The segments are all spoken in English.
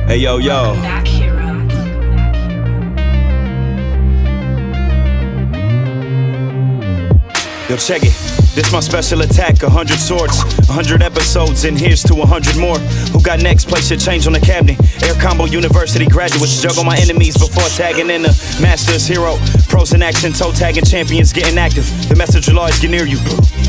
Hey, yo, yo. Back hero. Yo, check it. This my special attack, 100 swords, 100 episodes, and here's to 100 more. Who got next? Place your change on the cabinet. Air Combo University graduates juggle my enemies before tagging in the Masters hero. Pros in action, toe tagging champions getting active. The message will always get near you.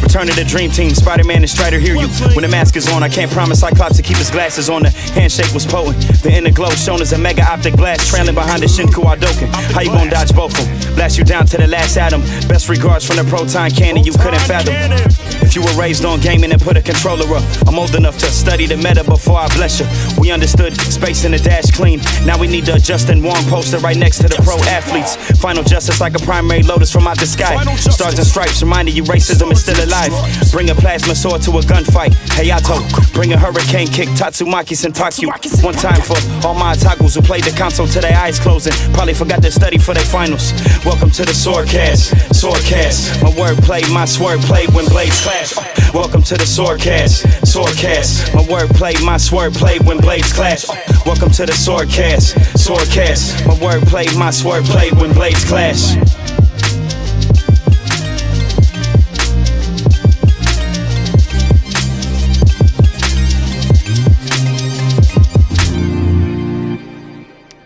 Return to the dream team, Spider-Man and Strider hear you. When the mask is on, I can't promise Cyclops to keep his glasses on. The handshake was potent. The inner glow shown as a mega optic blast, trailing behind the Shinku Hadouken. How you gon' dodge both of them? Blast you down to the last atom. Best regards from the proton cannon you couldn't fathom. If you were raised on gaming and put a controller up, I'm old enough to study the meta before I bless you. We understood space in the dash clean. Now we need the Justin Wong poster right next to the pro athletes. Final justice like a primary lotus from out the sky. Stars and stripes reminding you racism is still alive. Bring a plasma sword to a gunfight. Hayato, bring a hurricane kick. Tatsumaki Sentakyu. One time for all my otakus who played the console till their eyes closing. Probably forgot to study for their finals. Welcome to the SwordCast. SwordCast. My wordplay, my sword play when blades clash. Welcome to the SwordCast. SwordCast. My wordplay, my sword play when blades clash. Welcome to the SwordCast. SwordCast. My wordplay, my sword play when blades clash.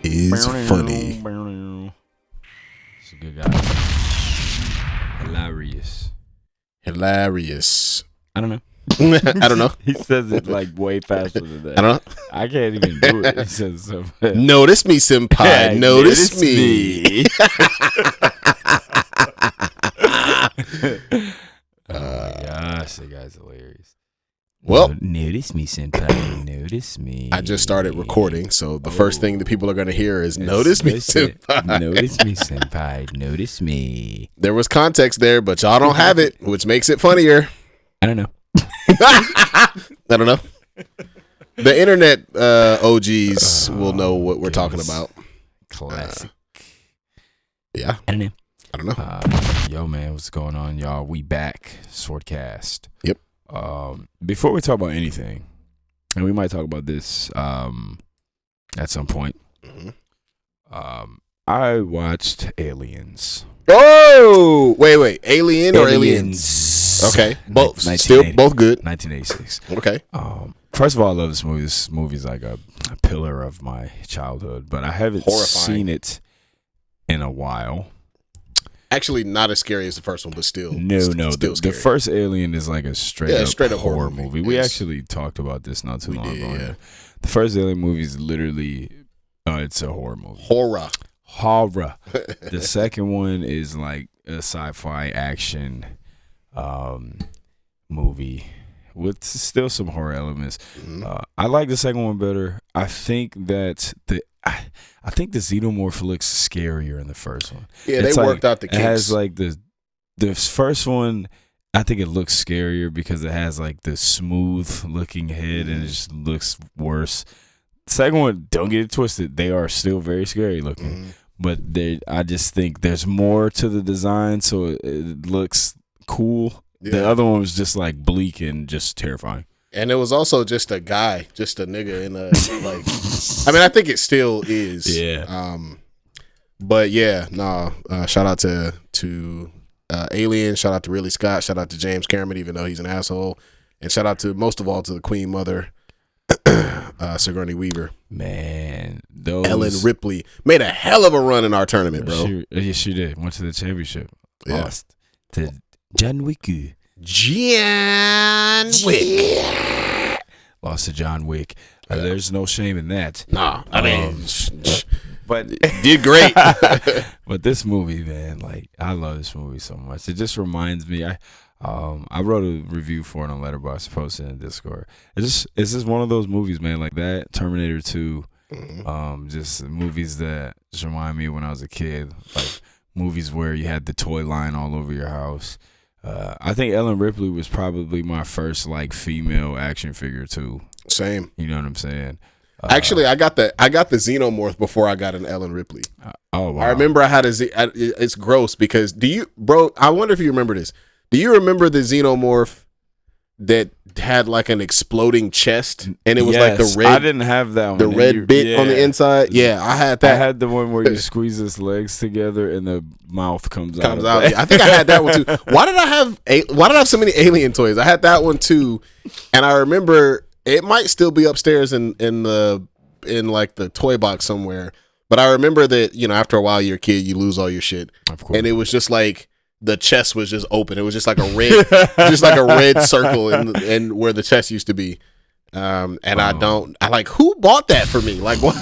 Is funny. It's a good guy. Hilarious. I don't know. I don't know. He says it like way faster than that. I don't know. I can't even do it. He says it so fast. Notice me, senpai. Yeah, Notice me. Oh my gosh, that guy's hilarious. Well, Notice me, senpai. Notice me. I just started recording, so the first thing that people are going to hear is "Notice me, senpai." Notice me, senpai. Notice me. There was context there, but y'all don't have it, which makes it funnier. I don't know. I don't know. The internet OGs will know what we're talking about. Classic. Yeah. I don't know. I don't know. Yo, man, what's going on, y'all? We back. SwordCast. Yep. Before we talk about anything, and we might talk about this at some point. Mm-hmm. I watched Aliens. Oh, wait. Alien or Aliens? Okay. Both. Still both good. 1986. Okay. First of all, I love this movie. This movie's like a pillar of my childhood, but I haven't seen it in a while. Actually, not as scary as the first one, but still. No. Still The first Alien is like a straight up horror movie. We actually talked about this not too long ago. Yeah. The first Alien movie is literally, it's a horror movie. Horror. The second one is like a sci-fi action movie with still some horror elements. Mm-hmm. I like the second one better. I think that the xenomorph looks scarier in the first one. Yeah, they worked out the kinks. It has like the first one. I think it looks scarier because it has like the smooth looking head and it just looks worse. Second one, don't get it twisted. They are still very scary looking, but I just think there's more to the design, so it looks cool. Yeah. The other one was just like bleak and just terrifying. And it was also just a guy, just a nigga in a like. I mean, I think it still is. Yeah. But yeah, shout out to Alien. Shout out to Ridley Scott. Shout out to James Cameron, even though he's an asshole. And shout out to most of all to the Queen Mother, Sigourney Weaver. Man, Ellen Ripley made a hell of a run in our tournament, bro. She did. Went to the championship. Yeah. Lost to John Wick. Lost to John Wick. There's no shame in that. Nah, I mean, but did great. But this movie, man, like I love this movie so much. It just reminds me. I wrote a review for it on Letterboxd, posted in Discord. It's just one of those movies, man, like that. Terminator 2. Just movies that just remind me when I was a kid, like movies where you had the toy line all over your house. I think Ellen Ripley was probably my first like female action figure too. Same. You know what I'm saying? Actually, I got the Xenomorph before I got an Ellen Ripley. Oh wow! I remember I had it's gross because I wonder if you remember this. Do you remember the Xenomorph that had like an exploding chest and it was like the red? I didn't have that one. The red bit on the inside. Yeah, I had that. I had the one where you squeeze his legs together and the mouth comes out. Yeah, I think I had that one too. Why did I have so many Alien toys? I had that one too, and I remember it might still be upstairs in like the toy box somewhere. But I remember that after a while you're a kid, you lose all your shit, of course. And it was just like. The chest was just open. It was just like a red, circle in where the chest used to be. And who bought that for me? Like what?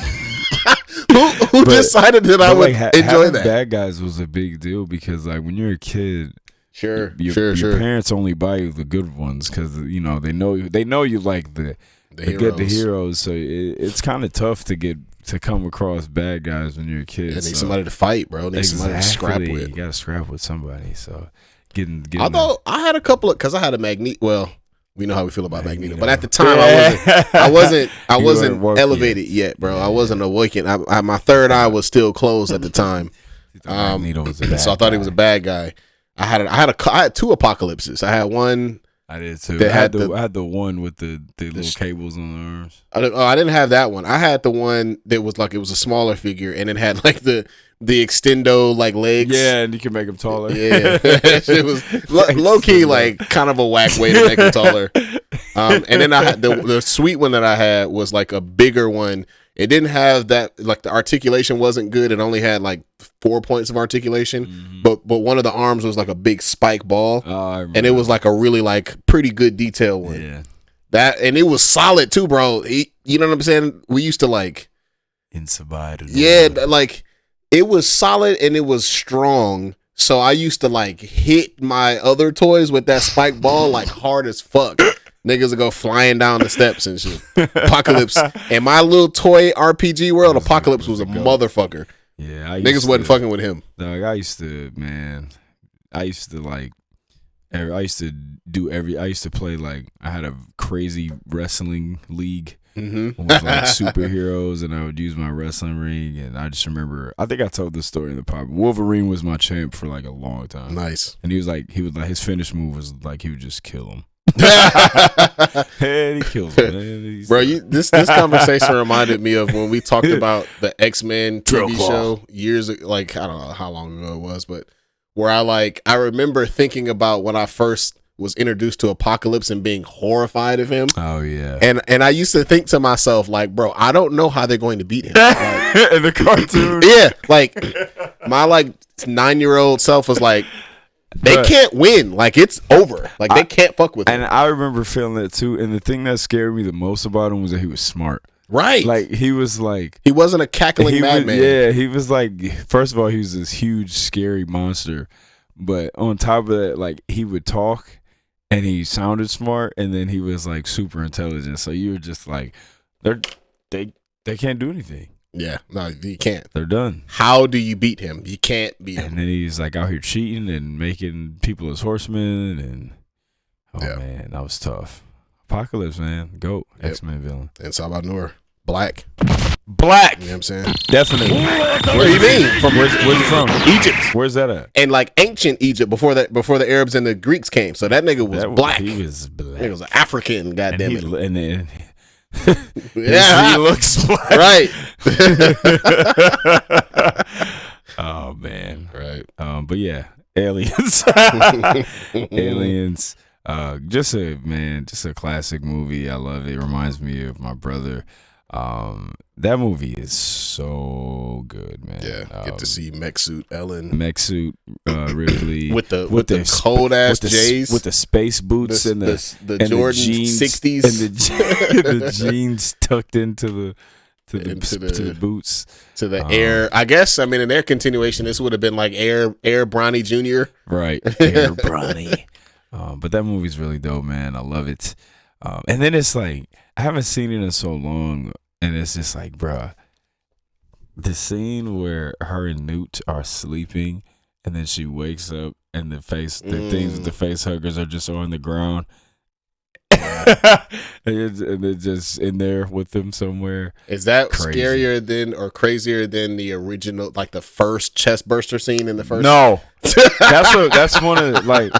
who decided that I would enjoy that? Bad Guys was a big deal because like when you're a kid, your parents only buy you the good ones because they know you like the heroes. So it's kind of tough to come across bad guys when you're a kid. Need somebody to fight, bro. Need somebody to scrap with. You gotta scrap with somebody. So getting although I had a couple of because I had a Magneto. Well, we know how we feel about Magneto, but at the time I wasn't elevated yet, bro. I wasn't awakened. My third eye was still closed at the time. Magneto was a bad so I thought he was a bad guy. I had two apocalypses. I had one. I did too. I had the one with the little cables on the arms. I didn't have that one. I had the one that was like it was a smaller figure and it had like the extendo like legs. Yeah, and you can make them taller. Yeah, it was low key like kind of a whack way to make them taller. And then I had the sweet one that I had was like a bigger one. It didn't have that like the articulation wasn't good. It only had like 4 points of articulation, but one of the arms was like a big spike ball, and it was like a really like pretty good detail one. Yeah, that and it was solid too, bro. You know what I'm saying? We used to like like it was solid and it was strong. So I used to like hit my other toys with that spike ball like hard as fuck. Niggas would go flying down the steps and shit. Apocalypse. In my little toy RPG world, Apocalypse was a motherfucker. Yeah. Niggas wasn't fucking with him. Dog, I used to play like, I had a crazy wrestling league with like superheroes, and I would use my wrestling ring, and I just remember, I think I told this story in the pop. Wolverine was my champ for like a long time. Nice. And he was like, his finish move was like, he would just kill him. And he kills him. Bro, this conversation reminded me of when we talked about the X-Men TV show years ago, like I don't know how long ago it was, but where I remember thinking about when I first was introduced to Apocalypse and being horrified of him. Oh yeah. And I used to think to myself like, bro, I don't know how they're going to beat him. Like, in the cartoon. Yeah, like my like 9-year-old self was like, they can't win. Like, it's over. Like, they can't fuck with him. And I remember feeling that, too. And the thing that scared me the most about him was that he was smart. Right. Like, he was like... He wasn't a cackling madman. Yeah, he was like... First of all, he was this huge, scary monster. But on top of that, like, he would talk, and he sounded smart, and then he was, like, super intelligent. So you were just like... They can't do anything. Yeah, no, you can't. They're done. How do you beat him? You can't beat him. And then he's like out here cheating and making people as horsemen, and man, that was tough. Apocalypse, man, GOAT, X-Men villain. And Salvador, black. You know what I'm saying? Definitely. Where you mean? Where's he from? Egypt. Where's that at? And like ancient Egypt before the Arabs and the Greeks came. So that nigga was black. He was black. He was an African, goddamn it. And then yeah, he looks black. Right. Oh man. Right. But yeah, Aliens. Aliens. Just a classic movie. I love it. It reminds me of my brother. That movie is so good, man. Yeah, get to see mech suit Ellen, Ripley with the cold ass J's, with the space boots and the Jordan jeans, 60s and the jeans tucked into the boots to the Air. I guess in their continuation, this would have been like Air Bronny Jr. Right, Air Bronny. But that movie's really dope, man. I love it. And then it's like I haven't seen it in so long. And it's just like, bruh, the scene where her and Newt are sleeping, and then she wakes up, and the things with the face huggers are just on the ground, and they're just in there with them somewhere. Is that Crazy. scarier than or crazier than the original, like the first chest burster scene in the first? No, that's one of like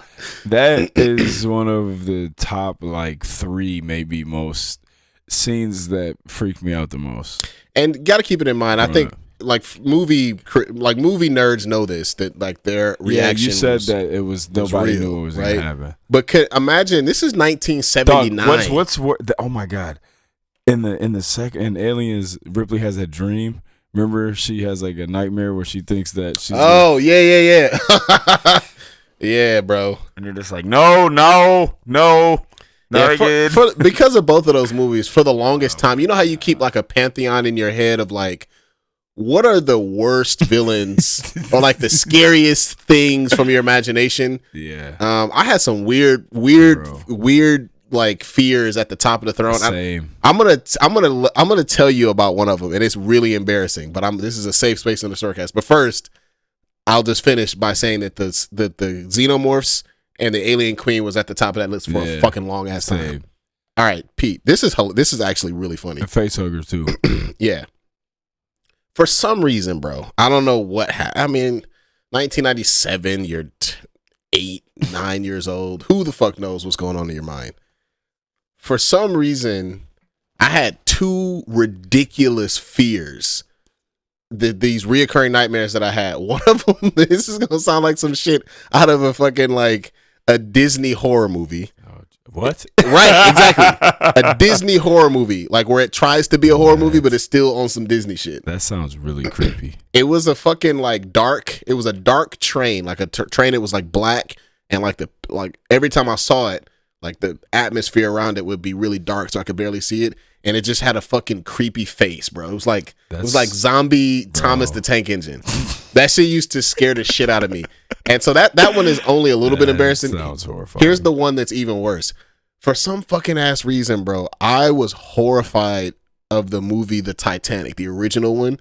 that is one of the top like 3 maybe most scenes that freak me out the most. And got to keep it in mind. I think like movie nerds know this, that like their reaction. You said that it was nobody real, knew it was right? gonna happen. But imagine this is 1979. Dog, what's oh my god! In the second in Aliens, Ripley has that dream. Remember, she has like a nightmare where she thinks that she's. Oh yeah. Yeah, bro. And they're just like, no. Yeah, because of both of those movies, for the longest time, you know how you keep like a pantheon in your head of like, what are the worst villains or like the scariest things from your imagination? Yeah. I had some weird like fears at the top of the throne. Same. I'm gonna tell you about one of them, and it's really embarrassing. But this is a safe space in the SwordCast. But first, I'll just finish by saying that the xenomorphs and the alien queen was at the top of that list for a fucking long ass time. Same. All right, Pete. This is actually really funny. And face huggers too. Yeah. For some reason, bro, I don't know what happened. I mean, 1997, you're 8, 9 years old. Who the fuck knows what's going on in your mind? For some reason, I had 2 ridiculous fears. These reoccurring nightmares that I had. One of them, this is gonna sound like some shit out of a fucking like a Disney horror movie. What? Right, exactly. A Disney horror movie, like where it tries to be a horror movie, but it's still on some Disney shit. That sounds really creepy. It was a fucking like dark. It was a dark train, like a train. It was like black, and like every time I saw it, like the atmosphere around it would be really dark, so I could barely see it. And it just had a fucking creepy face, bro. It was like zombie Thomas the Tank Engine. That shit used to scare the shit out of me. And so that one is only a little bit embarrassing. Sounds horrifying. Here's the one that's even worse. For some fucking ass reason, bro, I was horrified of the movie The Titanic, the original one.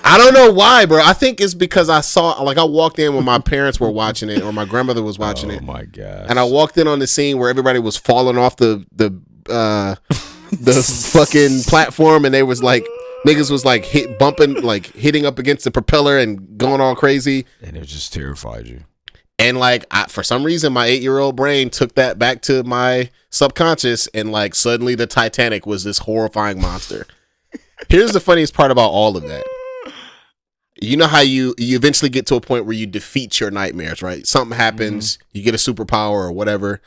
I don't know why, bro. I think it's because I walked in when my parents were watching it or my grandmother was watching it. Oh my god! And I walked in on the scene where everybody was falling off the fucking platform, and they was like niggas was like hitting up against the propeller and going all crazy, and it just terrified you. And like for some reason my 8-year-old brain took that back to my subconscious, and like suddenly the Titanic was this horrifying monster. Here's the funniest part about all of that. You know how you eventually get to a point where you defeat your nightmares, right? Something happens, you get a superpower or whatever.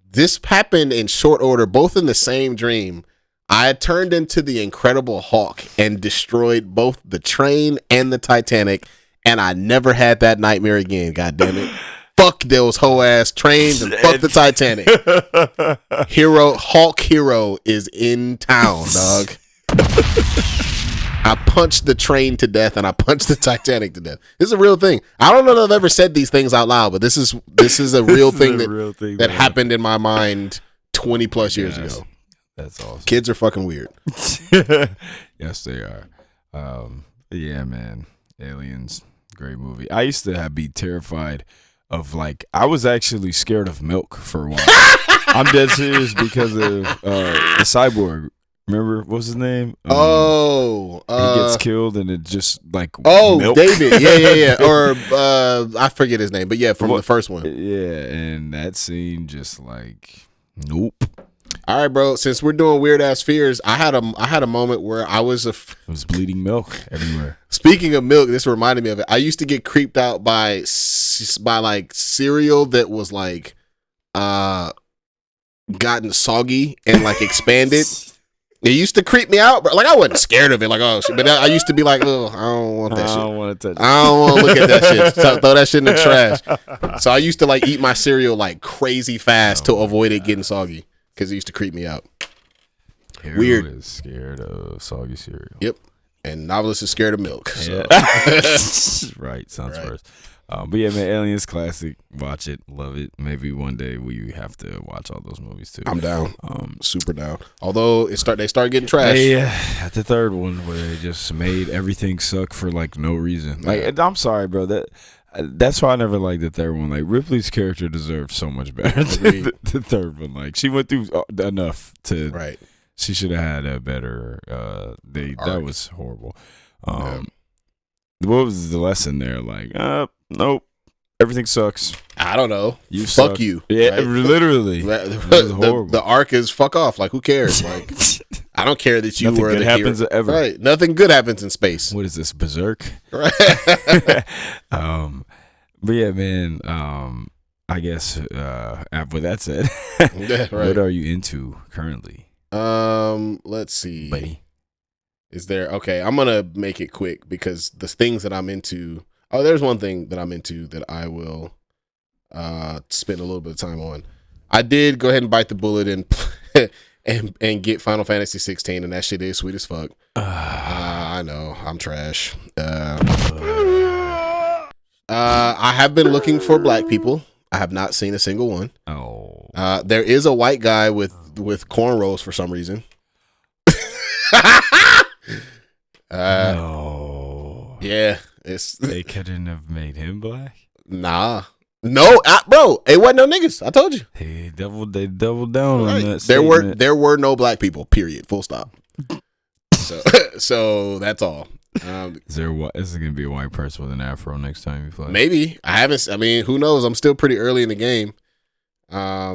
This happened in short order, both in the same dream. I had turned into the Incredible Hulk and destroyed both the train and the Titanic, and I never had that nightmare again. God damn it! Fuck those whole ass trains and fuck the Titanic. Hulk hero is in town, dog. I punched the train to death and I punched the Titanic to death. This is a real thing. I don't know that I've ever said these things out loud, but this is a real thing that happened in my mind 20 plus years ago. That's awesome. Kids are fucking weird. Yes, they are. Yeah, man. Aliens, great movie. I used to be terrified of I was actually scared of milk for a while. I'm dead serious because of the cyborg. Remember, what's his name? He gets killed and it just milk. David. Yeah. Or I forget his name, but yeah, from the first one. Yeah, and that scene just nope. All right, bro. Since we're doing weird ass fears, I had a moment where I was it was bleeding milk everywhere. Speaking of milk, this reminded me of it. I used to get creeped out by cereal that was gotten soggy and expanded. It used to creep me out, bro. I wasn't scared of it, oh shit. But I used to be I don't want that shit. I don't want to touch it. I don't want to look at that shit. So throw that shit in the trash. So I used to eat my cereal crazy fast to avoid it getting soggy because it used to creep me out. Hero Weird. Is scared of soggy cereal. Yep. And Noveliss is scared of milk. So. Yeah. Right. Sounds worse. But yeah, man, Aliens classic. Watch it, love it. Maybe one day we have to watch all those movies too. I'm down. Super down. Although they start getting trash. Yeah, at the third one where they just made everything suck for no reason. I'm sorry, bro. That That's why I never liked the third one. Like Ripley's character deserved so much better than the third one. Like she went through enough to. Right. She should have had a better. That was horrible. What was the lesson there? Like, nope. Everything sucks. I don't know. You fuck suck. you. Yeah, right? literally. The arc is fuck off. Like, who cares? Like, I don't care that you Nothing were good the happens hero. ever. Right. Nothing good happens in space. What is this, Berserk? Right. But yeah, man. I guess with that said, Yeah, right. what are you into currently? Let's see. Buddy. Is there okay? I'm gonna make it quick because the things that I'm into. Oh, there's one thing that I'm into that I will spend a little bit of time on. I did go ahead and bite the bullet and and get Final Fantasy 16, and that shit is sweet as fuck. I know I'm trash. I have been looking for black people. I have not seen a single one. Oh. There is a white guy with cornrows for some reason. No. Yeah, They couldn't have made him black. Nah. No, bro, it wasn't no niggas. I told you. They doubled down on that. There were no black people. Period. Full stop. So that's all. Is it gonna be a white person with an afro next time you play? Maybe. I mean, who knows? I'm still pretty early in the game. Yeah,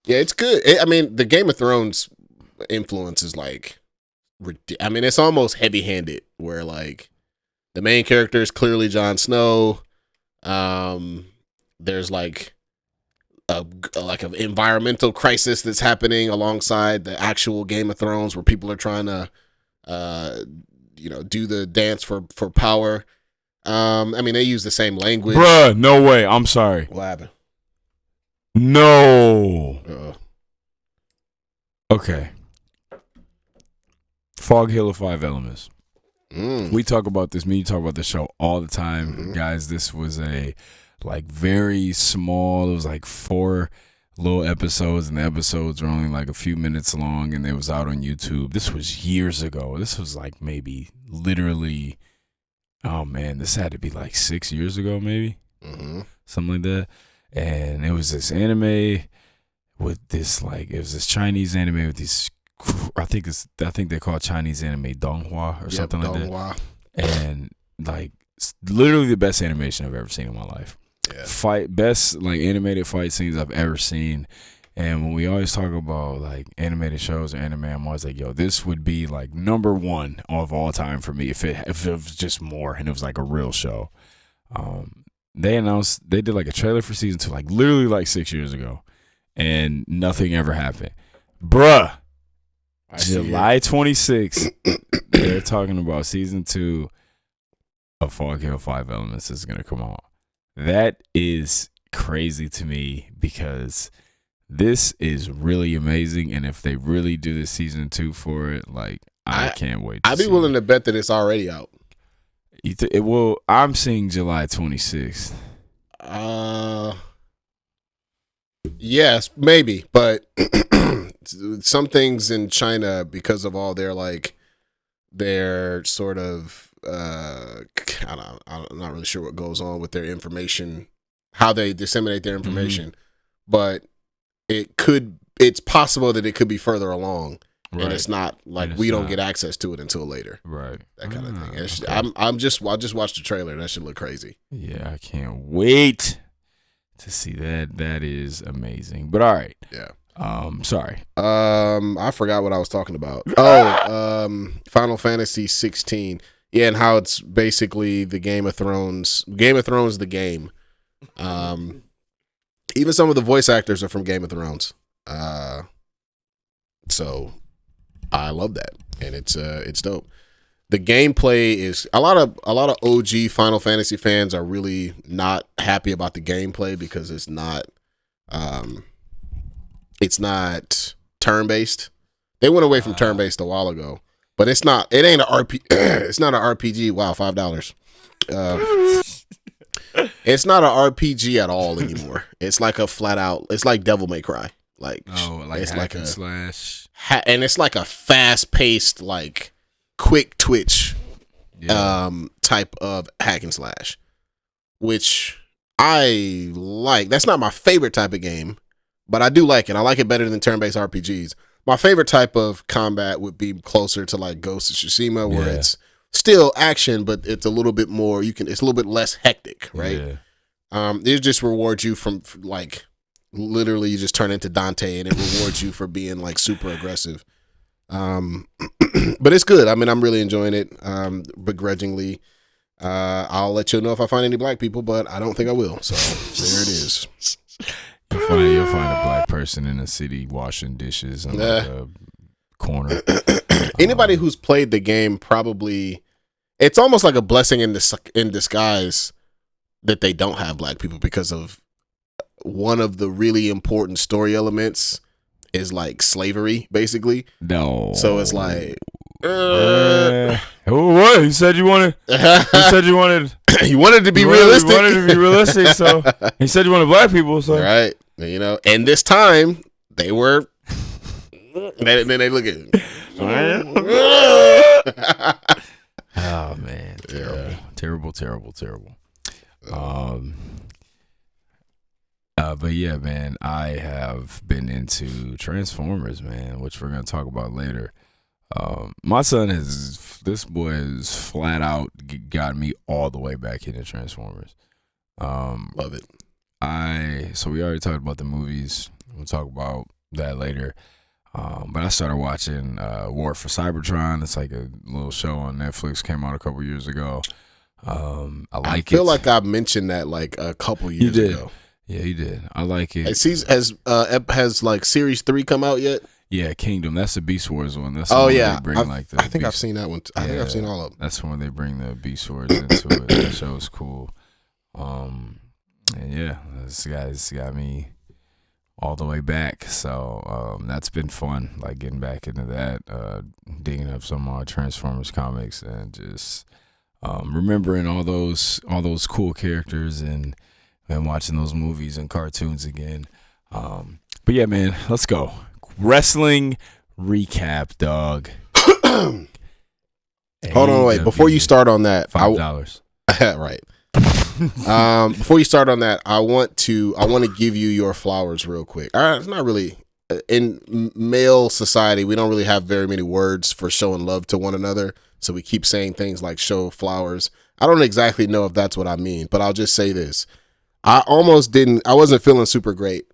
it's good. The Game of Thrones influence is like, it's almost heavy-handed. Where like the main character is clearly Jon Snow. There's like an environmental crisis that's happening alongside the actual Game of Thrones, where people are trying to do the dance for power. They use the same language. Bruh, no way. I'm sorry. What happened? No. Okay. Fog Hill of Five Elements. We talk about this. You talk about this show all the time, guys. This was a very small. It was like 4 little episodes, and the episodes were only like a few minutes long, and it was out on YouTube. This was years ago. This was like maybe literally. Oh man, this had to be like 6 years ago, maybe something like that. And it was this anime with this it was this Chinese anime with these. I think they call it Chinese anime donghua or something like that. And literally the best animation I've ever seen in my life. Yeah. Best animated fight scenes I've ever seen. And when we always talk about animated shows or anime, I'm always like, yo, this would be number 1 of all time for me if it was just more and it was a real show. They did a trailer for season 2 literally 6 years ago, and nothing ever happened, bruh. July 26th, they're talking about season 2 of Fog Hill 5 Elements is going to come out. That is crazy to me because this is really amazing. And if they really do the season 2 for it, I can't wait. I'd be willing to bet that it's already out. It will. I'm seeing July 26th. Yes, maybe, but some things in China, because of all their their sort of I'm not really sure what goes on with their information, how they disseminate their information, but it's possible that it could be further along, and it's not we don't get access to it until later, right? That kind of thing. Okay. I just watched the trailer. That should look crazy. Yeah, I can't wait to see that. That is amazing. But all right, yeah. Sorry. I forgot what I was talking about. Final Fantasy 16. Yeah, and how it's basically the Game of Thrones. Game of Thrones, the game. Even some of the voice actors are from Game of Thrones. So I love that, and it's dope. The gameplay is a lot of OG Final Fantasy fans are really not happy about the gameplay because it's not turn-based. They went away from turn-based a while ago, but it ain't an RP. It's not an RPG. Wow, $5. It's not an RPG at all anymore. It's like a flat out. It's like Devil May Cry. It's like a slash, and it's like a fast-paced, quick twitch, type of hack and slash. which I like. That's not my favorite type of game, but I do like it. I like it better than turn-based RPGs. My favorite type of combat would be closer to like Ghost of Tsushima, where it's still action, but it's a little bit more. It's a little bit less hectic, right? Yeah. It just rewards you from like literally you just turn into Dante, and it rewards you for being like super aggressive. But it's good. I mean, I'm really enjoying it. Begrudgingly. I'll let you know if I find any black people, but I don't think I will. So there it is. You'll find a black person in a city washing dishes in like a corner. Anybody who's played the game probably, it's almost like a blessing in disguise that they don't have black people, because of one of the really important story elements is like slavery, basically. No. So it's like, what? You said you wanted. You wanted to be realistic. You wanted to be realistic. So he said you wanted black people. So right, you know. And this time they were. Then they look at. Oh man, terrible. But yeah, man, I have been into Transformers, man, which we're gonna talk about later. My son this boy has flat out got me all the way back into Transformers. Love it. So we already talked about the movies. We'll talk about that later. But I started watching War for Cybertron. It's like a little show on Netflix, came out a couple years ago. I feel like I mentioned that like a couple years ago. Yeah, you did. I like it. Has like series 3 come out yet? Yeah, Kingdom. That's the Beast Wars one. That's yeah. They bring, I think I've seen that one. I think I've seen all of them. That's when they bring the Beast Wars into it. That show is cool. And yeah, this got me all the way back. So that's been fun. Like getting back into that, digging up some Transformers comics, and just remembering all those cool characters and watching those movies and cartoons again. But yeah, man, let's go. Wrestling recap, dog. Hold on, wait. Before you start on that, $5. Right. Before you start on that, I want to give you your flowers real quick. It's not really in male society. We don't really have very many words for showing love to one another, so we keep saying things like show flowers. I don't exactly know if that's what I mean, but I'll just say this. I wasn't feeling super great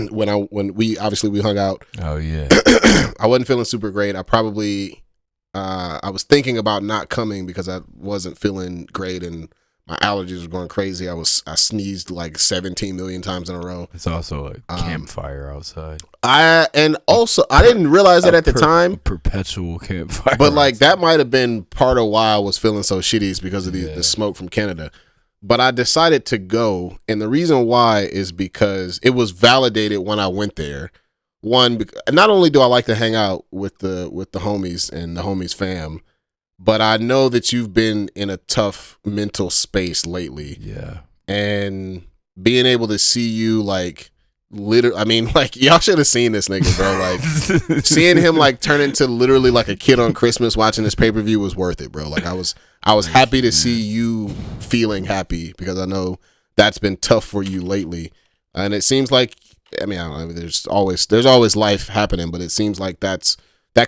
when we hung out. Oh yeah. I wasn't feeling super great. I was thinking about not coming because I wasn't feeling great and my allergies were going crazy. I sneezed like 17 million times in a row. It's also a campfire outside. I didn't realize that at the time. Perpetual campfire. But like that might have been part of why I was feeling so shitty is because of the smoke from Canada. But I decided to go, and the reason why is because it was validated when I went there. One, not only do I like to hang out with the homies and the homies fam, but I know that you've been in a tough mental space lately. Yeah. And being able to see you like literally, I mean, like y'all should have seen this nigga, bro. Like seeing him like turn into literally like a kid on Christmas watching this pay-per-view was worth it, bro. Like I was happy to see you feeling happy because I know that's been tough for you lately. And it seems like, I mean, I don't know, there's always life happening, but it seems like that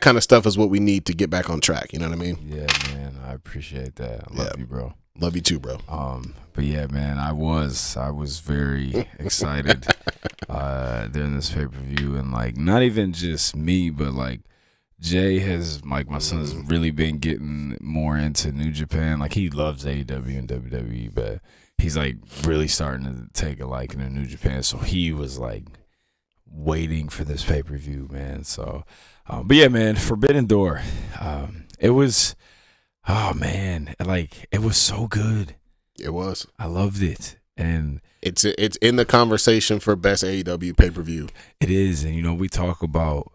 kind of stuff is what we need to get back on track. You know what I mean? Yeah, man. I appreciate that. I love you, bro. Love you too, bro. But yeah, man, I was very excited during this pay-per-view, and like not even just me, but like Jay has, like my son's really been getting more into New Japan. Like he loves AEW and WWE, but he's like really starting to take a liking to New Japan. So he was like waiting for this pay-per-view, man. So, but yeah, man, Forbidden Door. It was, oh man, like it was so good. It was. I loved it, and it's in the conversation for best AEW pay-per-view. It is, and you know we talk about,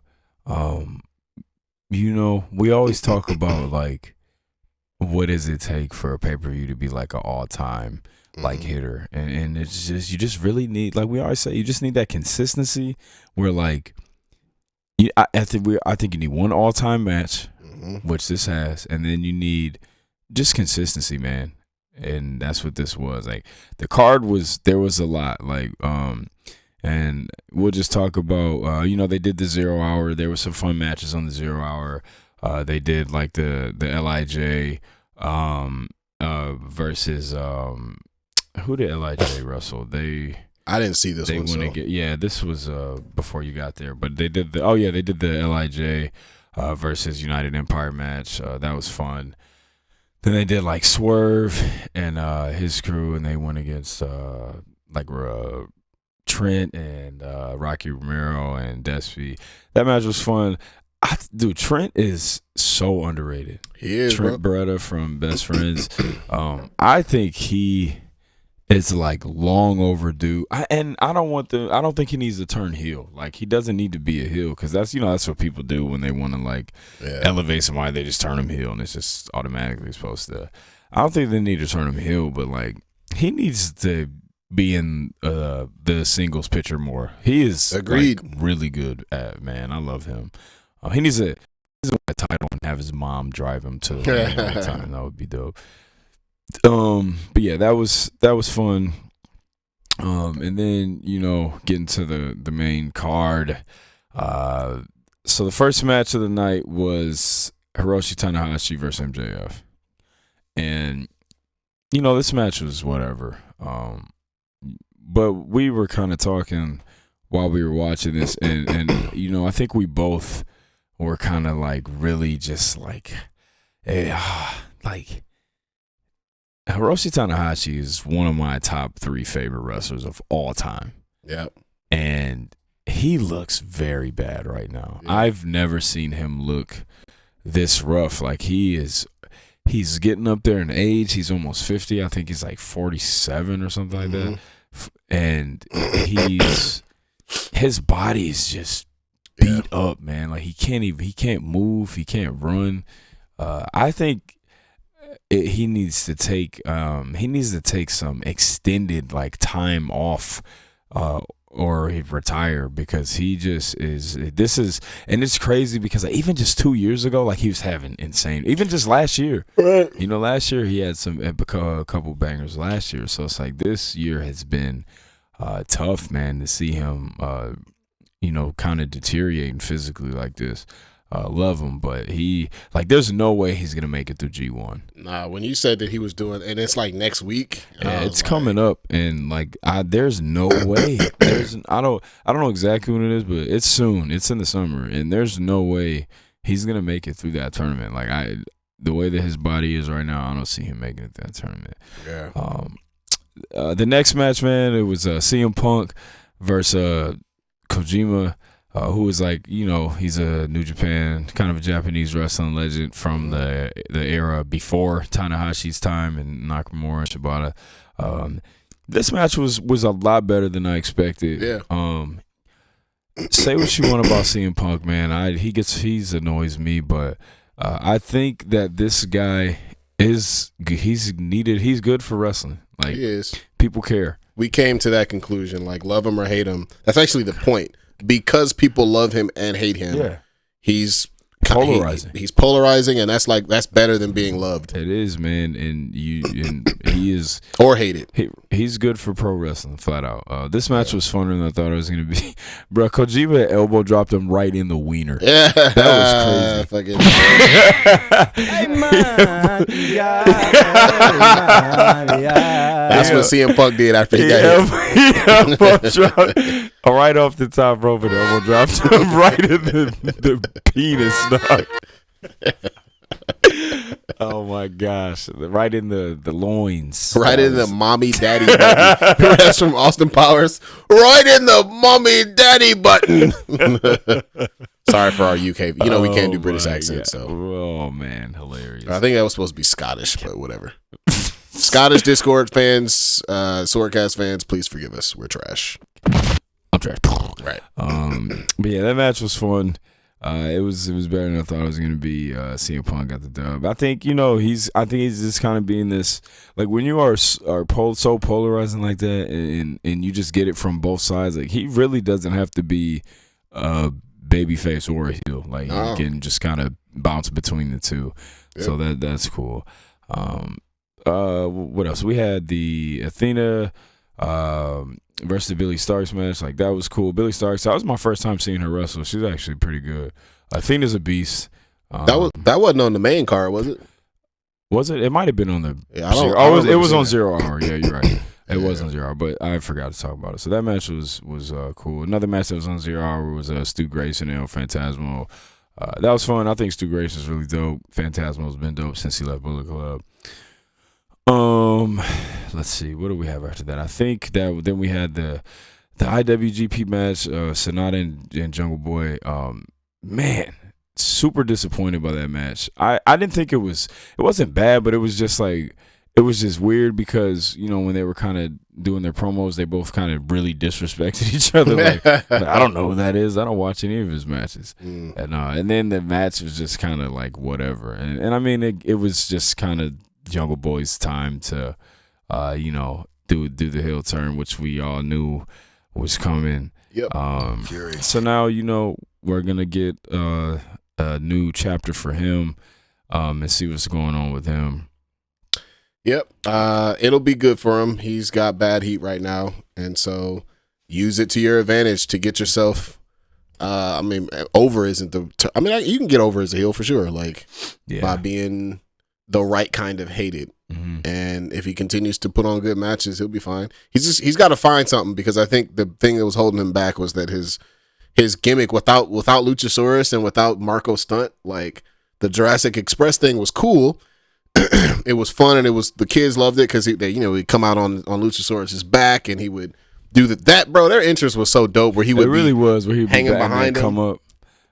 we always talk about like, what does it take for a pay-per-view to be like an all-time like hitter, and it's just you just really need, like we always say, you just need that consistency where like, I think you need one all-time match, which this has, and then you need just consistency, man. and that's what this was. Like the card there was a lot. Like and we'll just talk about they did the 0 hour. There were some fun matches on the 0 hour. They did like the LIJ versus who did LIJ wrestle? I didn't see this one. This was before you got there, but they did the LIJ versus United Empire match. That was fun. Then they did like Swerve and his crew, and they went against Trent and Rocky Romero and Despy. That match was fun. Dude, Trent is so underrated. He is, Trent Beretta from Best Friends. I think he is like long overdue. I don't think he needs to turn heel. Like he doesn't need to be a heel because that's what people do when they want to like elevate somebody. They just turn him heel and it's just automatically supposed to. I don't think they need to turn him heel, but like he needs to be in the singles picture more. He is agreed. Like, really good at man. I love him. He needs to win a title and have his mom drive him to the ring all the time. That would be dope. But yeah, that was fun. And then getting to the main card. So the first match of the night was Hiroshi Tanahashi versus MJF, and this match was whatever. But we were kind of talking while we were watching this, and I think we both were kind of like really just like, like Hiroshi Tanahashi is one of my top 3 favorite wrestlers of all time. Yep. And he looks very bad right now. Yep. I've never seen him look this rough. Like he's getting up there in age. He's almost 50. I think he's like 47 or something like that. And his body is just beat up, man. Like he can't move, he can't run. I think he needs to take some extended like time off or he retire because he just is. This is, and it's crazy because like, even just 2 years ago, like he was having insane. Even just last year, right? Last year he had a couple bangers last year. So it's like this year has been tough, man, to see him, kind of deteriorating physically like this. Love him, but there's no way he's gonna make it through G1. Nah, when you said that he was doing, and it's like next week. Yeah, it's coming up, and there's no way. I don't know exactly when it is, but it's soon. It's in the summer, and there's no way he's gonna make it through that tournament. Like the way that his body is right now, I don't see him making it through that tournament. Yeah. The next match, man, it was CM Punk versus Kojima. Who is like, he's a New Japan, kind of a Japanese wrestling legend from the era before Tanahashi's time and Nakamura and Shibata. This match was a lot better than I expected. Yeah. Say what you want about CM Punk, man. He's annoys me, but I think that this guy he's needed. He's good for wrestling. Like he is. People care. We came to that conclusion. Like love him or hate him. That's actually the point. Because people love him and hate him, he's polarizing. He's polarizing, and that's better than being loved. It is, man, and he is or hated. He's good for pro wrestling, flat out. This match was funner than I thought it was gonna be. Bro, Kojima elbow dropped him right in the wiener. Yeah, that was crazy. That's what CM Punk did after he got hit. Right off the top rope, and elbow dropped him right in the penis, dog. Oh my gosh! Right in the loins. Right in the mommy daddy button. That's from Austin Powers. Right in the mommy daddy button. Sorry for our UK. We can't do British accents. So. Oh man, hilarious. I think that was supposed to be Scottish, but whatever. Scottish Discord fans, SwordCast fans, please forgive us. We're trash. I'm trash. Right. But yeah, that match was fun. It was better than I thought it was gonna be. CM Punk got the dub. I think he's just kind of being this, like when you are so polarizing like that, and you just get it from both sides. Like he really doesn't have to be a babyface or a heel. Like he can just kind of bounce between the two. Yep. So that's cool. what else? We had the Athena versus the Billy Starks match. Like, that was cool. Billy Starks, that was my first time seeing her wrestle. She's actually pretty good. Athena's a beast. That wasn't on the main card, was it? Was it? It might have been on the. Yeah, it was on 0 Hour. Yeah, you're right. It was on 0 Hour, but I forgot to talk about it. So that match was cool. Another match that was on 0 Hour was Stu Grayson and El Phantasmo. That was fun. I think Stu Grayson's really dope. Phantasmo's been dope since he left Bullet Club. Let's see. What do we have after that? I think that then we had the IWGP match, Sonata and Jungle Boy. Man, super disappointed by that match. I didn't think it wasn't bad, but it was just like, it was just weird because, you know, when they were kind of doing their promos, they both kind of really disrespected each other. Like, I don't know who that is. I don't watch any of his matches. And then the match was just kind of like whatever. And I mean, it was just kind of Jungle Boy's time to, you know, do the heel turn, which we all knew was coming. Yep. So now, you know, we're going to get a new chapter for him and see what's going on with him. Yep. It'll be good for him. He's got bad heat right now, and so use it to your advantage to get yourself. I mean, over isn't the. You can get over as a heel for sure, like by being the right kind of hated. And if he continues to put on good matches, he'll be fine. He's got to find something, because I think the thing that was holding him back was that his gimmick without Luchasaurus and without Marco Stunt, like the Jurassic Express thing was cool. It was fun, and the kids loved it because he'd come out on Luchasaurus's back, and he would do that. Bro, their interest was so dope. Where he would hanging behind him, come up.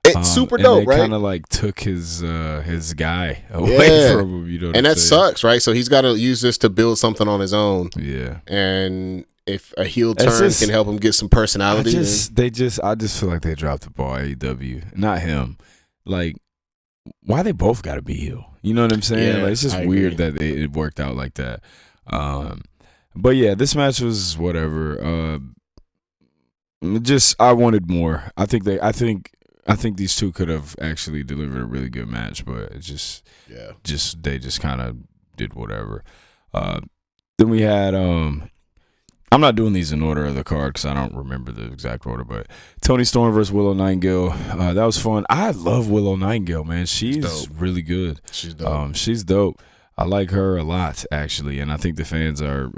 It's super dope, right? Kind of like took his guy away from him. You know, and that sucks, right? So he's got to use this to build something on his own. Yeah, and if a heel turn can help him get some personality, I just feel like they dropped the ball. AEW, not him. Like, why they both got to be heel? You know what I'm saying? Yeah, like, it's just weird that it worked out like that. But yeah, this match was whatever. I wanted more. I think these two could have actually delivered a really good match, but it they just kind of did whatever. Then we had I'm not doing these in order of the card because I don't remember the exact order, but Toni Storm versus Willow Nightingale. That was fun. I love Willow Nightingale, man. She's really good. She's dope. She's dope. I like her a lot, actually, and I think the fans are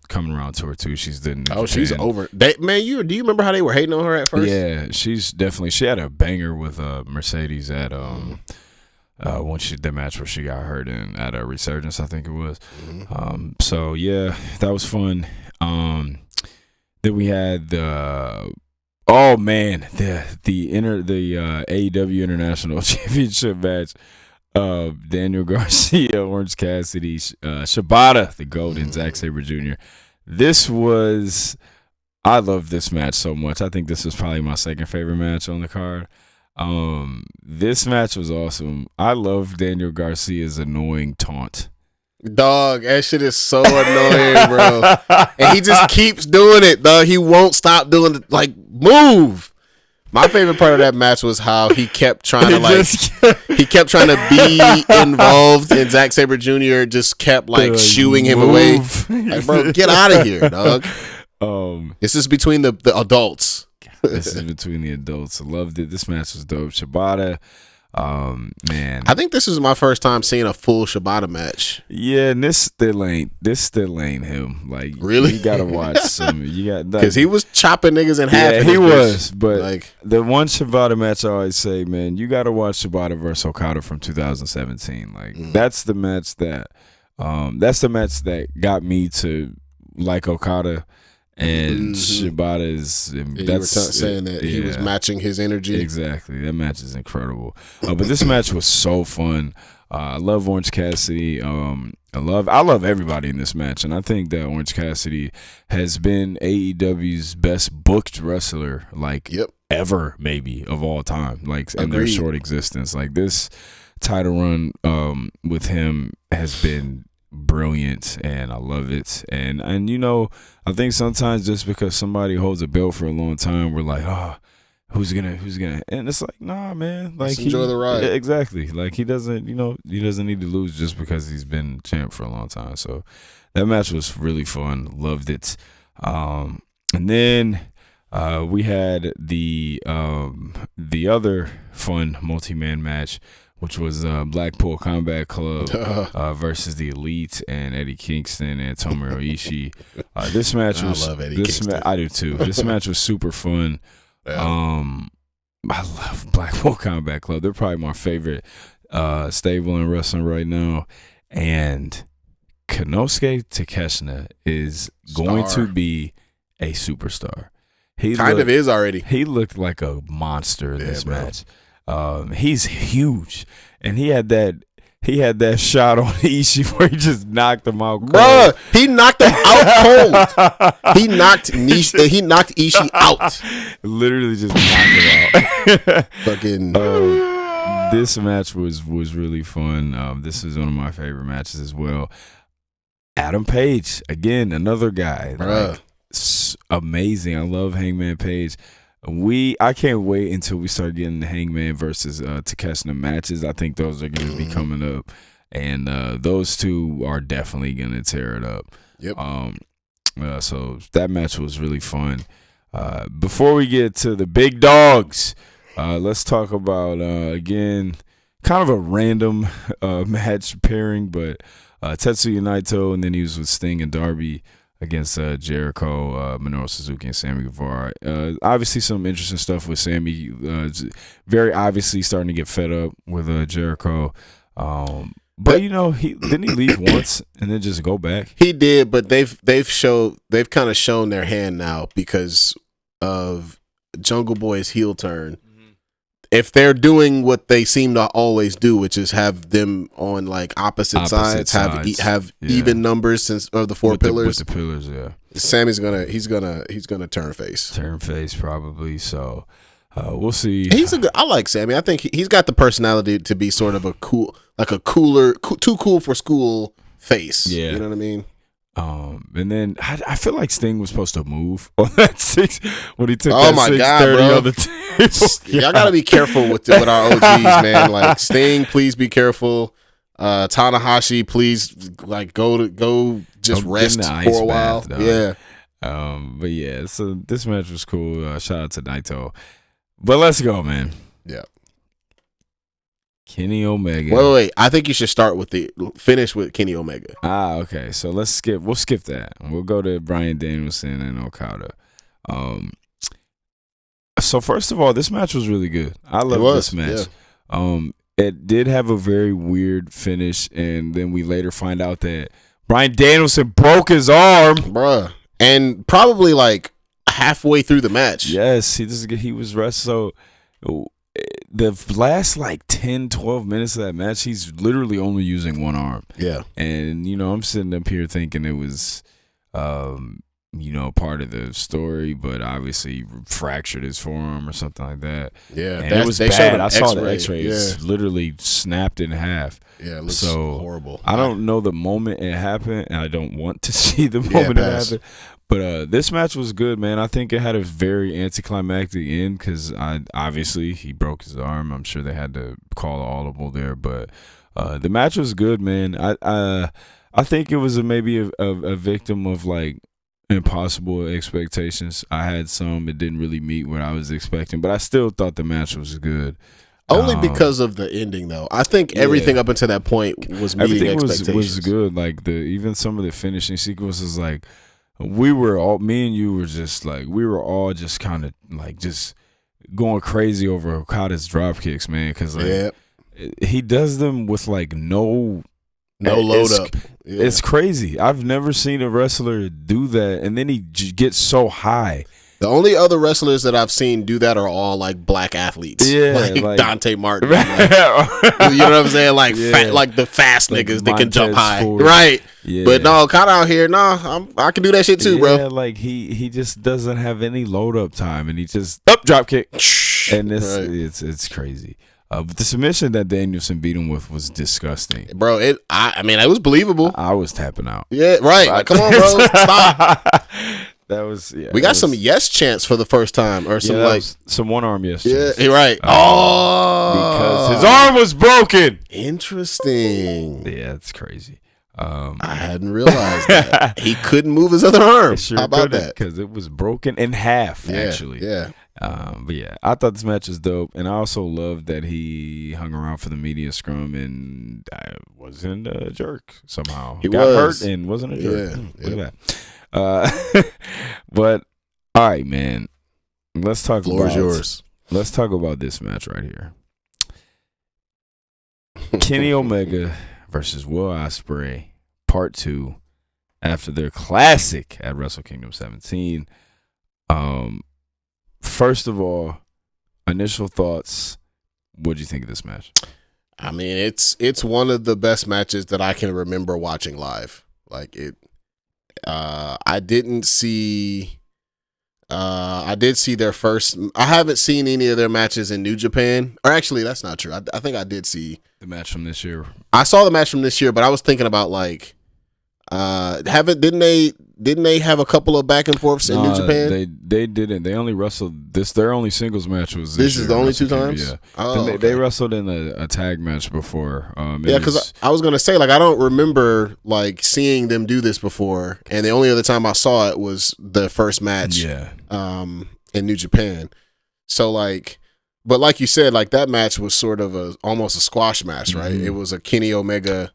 coming around to her too. She's the she's over. Do you remember how they were hating on her at first? Yeah, she had a banger with Mercedes at the match where she got hurt at a Resurgence, I think it was. So yeah, that was fun. Then we had the AEW International Championship match. Daniel Garcia, Orange Cassidy, Shibata, the Golden, Zack Sabre Jr. I love this match so much. I think this was probably my second favorite match on the card. This match was awesome. I love Daniel Garcia's annoying taunt. Dog, that shit is so annoying, bro. And he just keeps doing it, dog. He won't stop doing it. Like, move. My favorite part of that match was how he kept trying to be involved, and Zack Sabre Jr. just kept shooing him away. Like, bro, get out of here, dog. This is between the adults. This is between the adults. I loved it. This match was dope. Shibata, man. I think this is my first time seeing a full Shibata match. Yeah, and this still ain't him. Like, really, you gotta watch some. Because he was chopping niggas in half. Yeah, he was. But the one Shibata match I always say, man, you gotta watch Shibata versus Okada from 2017. Like, that's the match that got me to like Okada. And Shibata is. Saying that he was matching his energy. Exactly, that match is incredible. But this match was so fun. I love Orange Cassidy. I love everybody in this match, and I think that Orange Cassidy has been AEW's best booked wrestler, ever, maybe of all time, in their short existence. Like, this title run with him has been brilliant, and I love it. And you know, I think sometimes just because somebody holds a belt for a long time, we're like, who's gonna, and it's like, nah, man, like Let's enjoy the ride. Yeah, exactly. Like he doesn't need to lose just because he's been champ for a long time. So that match was really fun. Loved it. And then we had the other fun multi-man match, which was Blackpool Combat Club versus the Elite and Eddie Kingston and Tomohiro Ishii. This match was, I love Eddie Kingston. I do too. This match was super fun. Yeah. I love Blackpool Combat Club. They're probably my favorite stable in wrestling right now. And Konosuke Takeshita is going to be a superstar. He kind of is already. He looked like a monster in this bro. match. He's huge, and he had that shot on Ishii where he just knocked him out cold. Bruh, he knocked him out cold. He knocked Ishii out. Literally just knocked him out. Fucking. This match was really fun. This is one of my favorite matches as well. Adam Page, again, another guy. Bruh. Amazing. I love Hangman Page. I can't wait until we start getting the Hangman versus Takeshita matches. I think those are going to be coming up, and those two are definitely going to tear it up. Yep. So that match was really fun. Before we get to the big dogs, let's talk about again kind of a random match pairing, but Tetsuya Naito, and then he was with Sting and Darby against Jericho, Minoru Suzuki, and Sammy Guevara. Obviously, some interesting stuff with Sammy. Very obviously starting to get fed up with Jericho. But you know, didn't he leave once and then just go back? He did, but they've kind of shown their hand now because of Jungle Boy's heel turn. If they're doing what they seem to always do, which is have them on like opposite sides, have even numbers since of the four pillars. With the pillars, yeah. Sammy's gonna turn face. Turn face probably. So we'll see. I like Sammy. I think he's got the personality to be sort of a cooler, too cool for school face. Yeah, you know what I mean. And then I feel like Sting was supposed to move on that 6 when he took that 630 on the table. Y'all gotta be careful with our OGs, man. Like Sting, please be careful. Tanahashi, please, like go just rest for a while. Yeah. But yeah, so this match was cool. Shout out to Naito. But let's go, man. Yeah. Kenny Omega. Wait. I think you should finish with Kenny Omega. Okay. So we'll skip that. We'll go to Bryan Danielson and Okada. So first of all, this match was really good. I love this match. Yeah. It did have a very weird finish, and then we later find out that Bryan Danielson broke his arm. Bruh. And probably like halfway through the match. Yes, he was wrestling. So the last like 10, 12 minutes of that match, he's literally only using one arm. Yeah. And, I'm sitting up here thinking it was, part of the story, but obviously fractured his forearm or something like that. Yeah. And it was bad. I saw the x-ray. It's literally snapped in half. Yeah, it looks horrible. I don't know the moment it happened, and I don't want to see the moment it happened. But this match was good, man. I think it had a very anticlimactic end because obviously he broke his arm. I'm sure they had to call audible there, but the match was good, man. I think it was maybe a victim of like impossible expectations. I had some. It didn't really meet what I was expecting, but I still thought the match was good. Only because of the ending, though. I think everything up until that point was meeting expectations. Was good. Like even some of the finishing sequences, like. Me and you were just like, we were all just kind of like just going crazy over Okada's drop kicks, man. Because like he does them with like no load up. Yeah. It's crazy. I've never seen a wrestler do that, and then he gets so high. The only other wrestlers that I've seen do that are all like black athletes. Yeah, like Dante Martin. Like, you know what I'm saying? Like like the fast like niggas that can jump high. Ford. Right. Yeah. But no, kind of out here, I can do that shit too, bro. Yeah, like he just doesn't have any load up time, and he just drop kick. And it's crazy. The submission that Danielson beat him with was disgusting, bro. It was believable. I was tapping out. Yeah, right. Like, come on, bro, stop. That was We got some yes chants for the first time, or some some one arm yes. Yeah, chants. right. Because his arm was broken. Interesting. Yeah, it's crazy. I hadn't realized that he couldn't move his other arm. Sure, how about that? Because it was broken in half. Actually, yeah. But yeah, I thought this match was dope, and I also loved that he hung around for the media scrum and I wasn't a jerk somehow. He got was. hurt and wasn't a jerk. Yeah, Look at that. But all right, man. Let's talk. Floor is yours. Let's talk about this match right here. Kenny Omega versus Will Ospreay, Part 2, after their classic at Wrestle Kingdom 17. First of all, initial thoughts. What'd you think of this match? I mean, it's one of the best matches that I can remember watching live. Like it, I didn't see. I did see their first. I haven't seen any of their matches in New Japan. Or actually, that's not true. I think I did see The match from this year. I saw the match from this year, but I was thinking about like, didn't they have a couple of back and forths in New Japan? They didn't. They only wrestled this. Their only singles match was This year is the only Wrestle 2 Kingdom, times? Yeah. Oh, And okay. they wrestled in a tag match before. Yeah, because I was gonna say like I don't remember like seeing them do this before, and the only other time I saw it was the first match. Yeah. In New Japan. So like, but like you said, like that match was sort of almost a squash match, right? Mhm. It was a Kenny Omega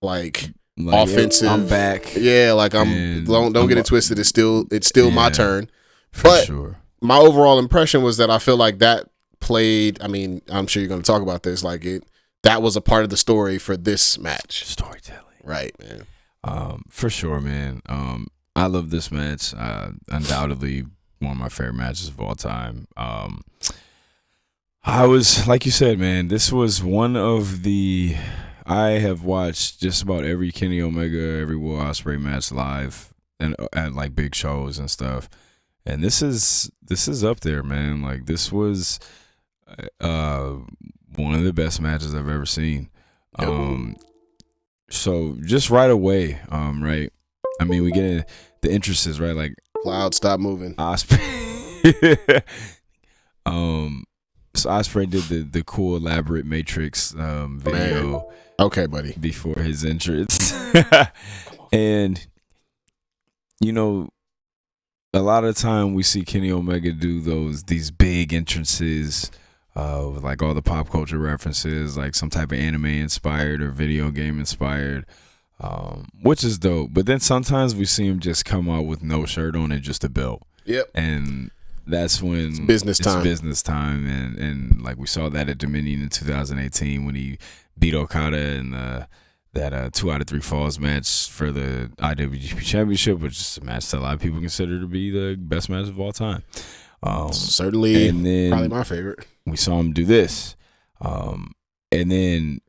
like offensive. I'm back. Yeah, like And don't get it twisted. It's still my Yeah. turn. For But sure. my overall impression was that I feel like that played. I mean, I'm sure you're going to talk about this. Like that was a part of the story for this match. Storytelling. Right, man. For sure, man. I love this match. Undoubtedly one of my favorite matches of all time. I was, like you said, man, this was one of the, I have watched just about every Kenny Omega, every Will Ospreay match live and at like big shows and stuff. And this is up there, man. Like this was one of the best matches I've ever seen. So just right away, right? I mean, we get in the entrances, right? Like Cloud, stop moving. Ospreay. So Ospreay did the cool elaborate Matrix video. Man. Okay, buddy. Before his entrance. And you know, a lot of the time we see Kenny Omega do these big entrances with like all the pop culture references, like some type of anime inspired or video game inspired, which is dope. But then sometimes we see him just come out with no shirt on and just a belt. Yep. And that's when it's business time. And like we saw that at Dominion in 2018 when he beat Okada in that 2 out of 3 falls match for the IWGP Championship, which is a match that a lot of people consider to be the best match of all time. Certainly, and then probably my favorite. We saw him do this, and then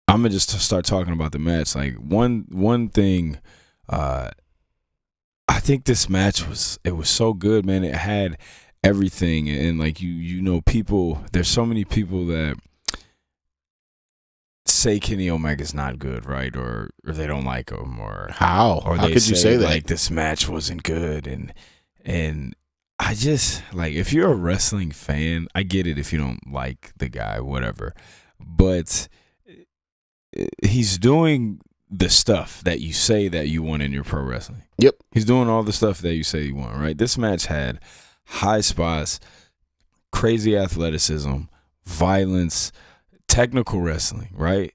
I'm gonna just start talking about the match. Like one thing, I think this match was so good, man. It had everything, and like you know, people. There's so many people that say Kenny Omega's not good, right? Or they don't like him, or how they could you say that? Like this match wasn't good, and I just like, if you're a wrestling fan, I get it if you don't like the guy, whatever, but he's doing the stuff that you say that you want in your pro wrestling. Yep, he's doing all the stuff that you say you want, right? This match had high spots, crazy athleticism, violence, technical wrestling, right?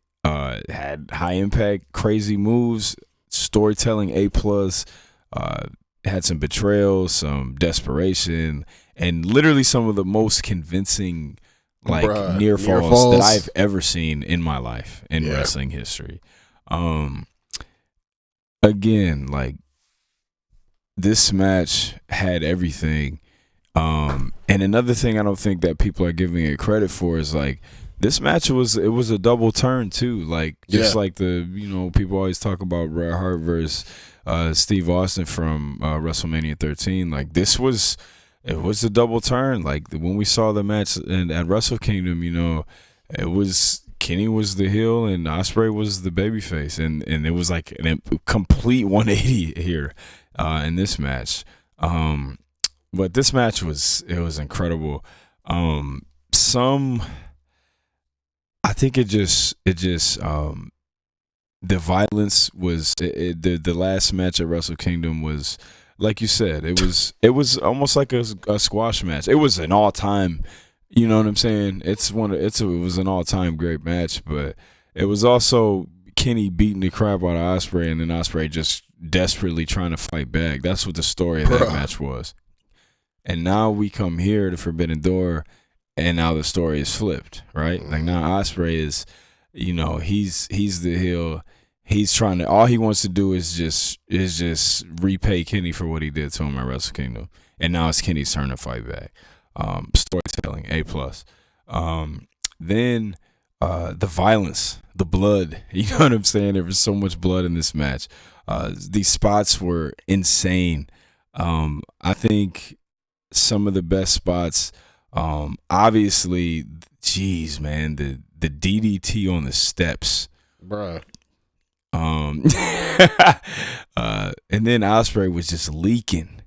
Had high impact, crazy moves, storytelling A+, had some betrayal, some desperation, and literally some of the most convincing near falls that I've ever seen in my life in wrestling history. Again, like this match had everything. And another thing I don't think that people are giving it credit for is like, this match was a double turn too, like just like the, you know, people always talk about Bret Hart versus Steve Austin from WrestleMania 13. Like it was a double turn. Like when we saw the match at Wrestle Kingdom, you know, it was Kenny was the heel and Ospreay was the babyface, and it was like a complete 180 here. in this match. But this match was incredible. I think it just the violence was the last match at Wrestle Kingdom was, like you said, it was almost like a squash match. It was an all-time, you know what I'm saying? It was an all-time great match, but it was also Kenny beating the crap out of Ospreay, and then Ospreay just desperately trying to fight back. That's what the story of that match was. And now we come here to Forbidden Door, and now the story is flipped, right? Like now Ospreay is, you know, he's the heel. He's trying to, all he wants to do is just repay Kenny for what he did to him at Wrestle Kingdom. And now it's Kenny's turn to fight back. Storytelling, A+. Then the violence, the blood, you know what I'm saying? There was so much blood in this match. These spots were insane. I think some of the best spots, obviously, geez, man, the DDT on the steps, bruh. And then Ospreay was just leaking,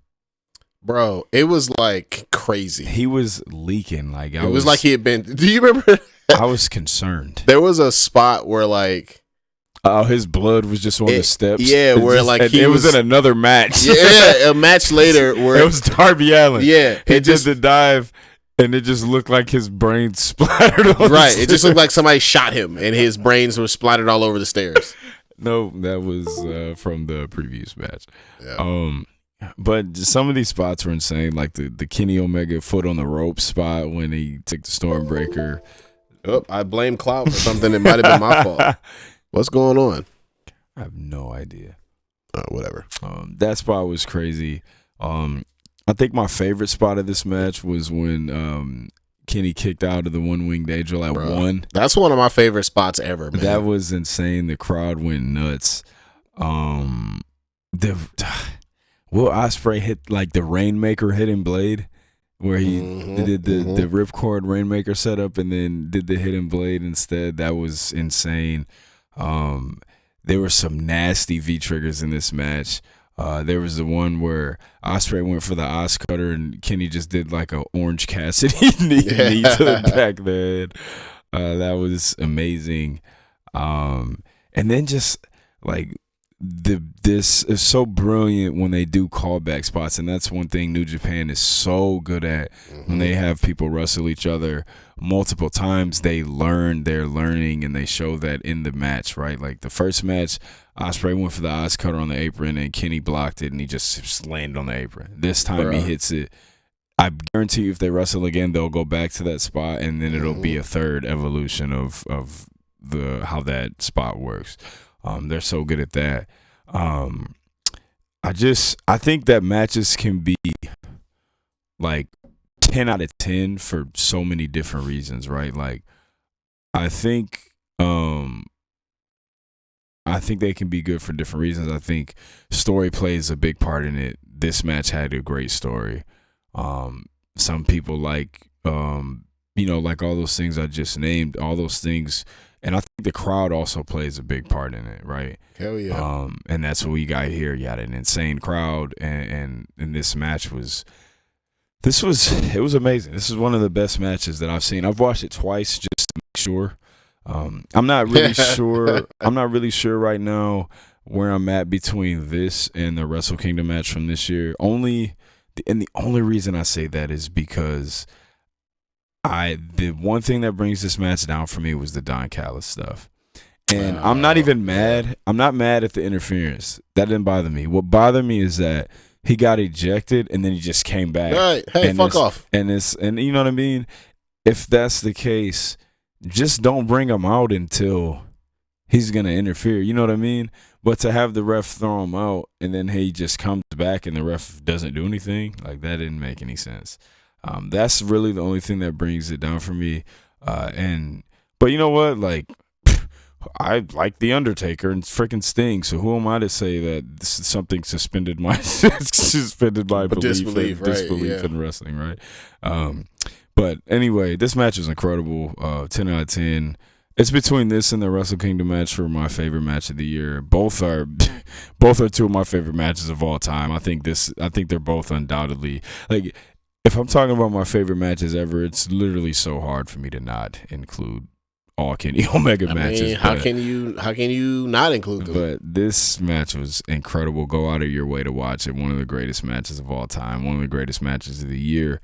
bro. It was like crazy. He was leaking. Like it was like he had been. Do you remember? I was concerned. There was a spot where like, his blood was just on the steps. Yeah, where just, like it was in another match. Yeah, a match later where it was Darby Allin. Yeah, he did the dive, and it just looked like his brain splattered on the stairs. It just looked like somebody shot him, and his brains were splattered all over the stairs. No, that was from the previous match. Yeah. But some of these spots were insane, like the Kenny Omega foot on the rope spot when he took the Stormbreaker. Oh, I blame Cloud for something that might have been my fault. What's going on? I have no idea. Whatever. That spot was crazy. I think my favorite spot of this match was when Kenny kicked out of the One-Winged Angel at 1. That's one of my favorite spots ever, man. That was insane. The crowd went nuts. Will Ospreay hit like the Rainmaker hidden blade, where he did the ripcord Rainmaker setup and then did the hidden blade instead? That was insane. There were some nasty V-triggers in this match. There was the one where Ospreay went for the Os Cutter and Kenny just did like a Orange Cassidy knee to the back of the head. That was amazing. And then just like this is so brilliant when they do callback spots, and that's one thing New Japan is so good at. When they have people wrestle each other multiple times, they're learning, and they show that in the match, right? Like the first match, Ospreay went for the Os Cutter on the apron, and Kenny blocked it, and he just landed on the apron. This time he hits it. I guarantee you if they wrestle again, they'll go back to that spot, and then it'll be a third evolution of how that spot works. They're so good at that. I think that matches can be like 10 out of 10 for so many different reasons, right? Like I think they can be good for different reasons. I think story plays a big part in it. This match had a great story. Some people like like all those things I just named, all those things. And I think the crowd also plays a big part in it, right? Hell yeah. And that's what we got here. You got an insane crowd, and this match was amazing. This is one of the best matches that I've seen. I've watched it twice just to make sure. I'm not really sure. I'm not really sure right now where I'm at between this and the Wrestle Kingdom match from this year. The only reason I say that is because the one thing that brings this match down for me was the Don Callis stuff. And I'm not even mad. I'm not mad at the interference. That didn't bother me. What bothered me is that he got ejected and then he just came back. Right. Hey, fuck off. And you know what I mean? If that's the case, just don't bring him out until he's going to interfere. You know what I mean? But to have the ref throw him out and then he just comes back and the ref doesn't do anything, like that didn't make any sense. That's really the only thing that brings it down for me. But you know what? Like, I like The Undertaker and freaking Sting. So who am I to say that this is something suspended my disbelief in wrestling, right? But anyway, this match was incredible. 10 out of 10. It's between this and the Wrestle Kingdom match for my favorite match of the year. Both are two of my favorite matches of all time. I think they're both undoubtedly, like, if I'm talking about my favorite matches ever, it's literally so hard for me to not include all Kenny Omega matches. How can you not include them? But this match was incredible. Go out of your way to watch it. One of the greatest matches of all time. One of the greatest matches of the year.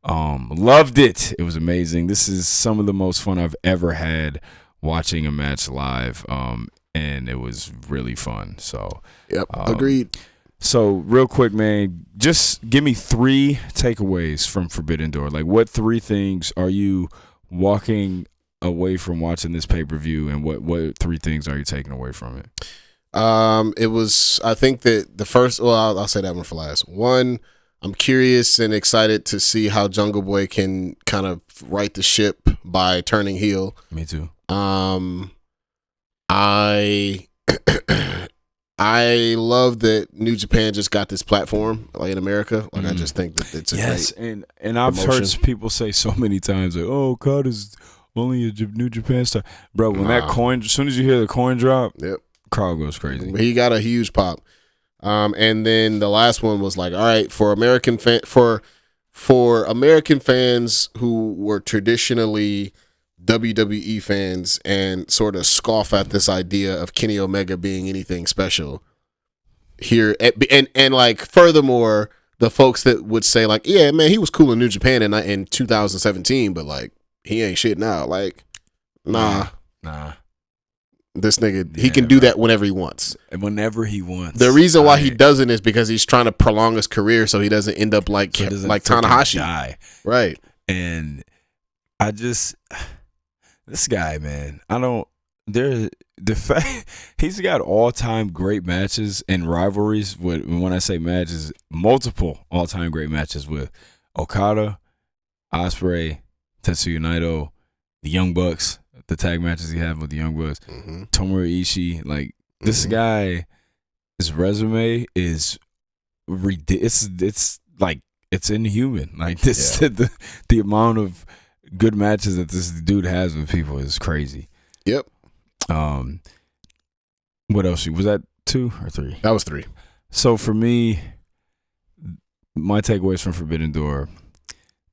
Loved it. It was amazing. This is some of the most fun I've ever had watching a match live. And it was really fun. So yep, agreed. So real quick, man, just give me 3 takeaways from Forbidden Door. Like, what 3 things are you walking away from watching this pay-per-view, and what 3 things are you taking away from it? It was, I think that the first, well, I'll say that one for last. One, I'm curious and excited to see how Jungle Boy can kind of right the ship by turning heel. Me too. I love that New Japan just got this platform, like, in America. Like, I just think that it's a great and I've promotion. heard people say so many times, like, "Oh, God is only a New Japan star." Bro, when that coin, as soon as you hear the coin drop, yep, crowd goes crazy. He got a huge pop. And then the last one was like, all right, for American fans who were traditionally WWE fans and sort of scoff at this idea of Kenny Omega being anything special here, and like, furthermore, the folks that would say, like, yeah, man, he was cool in New Japan in 2017, but, like, he ain't shit now. Like, nah. This nigga, he can do that whenever he wants. Whenever he wants. The reason why he doesn't is because he's trying to prolong his career so he doesn't end up like Tanahashi. Die. Right. And I just, this guy, man, the fact he's got all-time great matches and rivalries with, when I say matches, multiple all-time great matches with Okada, Ospreay, Tetsuya Naito, the Young Bucks, the tag matches he had with the Young Bucks, Tomohiro Ishii. Like, this guy, his resume is ridiculous. It's like, it's inhuman. Like, this, the amount of good matches that this dude has with people is crazy. Yep. What else? Was that 2 or 3? That was 3. So for me, my takeaways from Forbidden Door: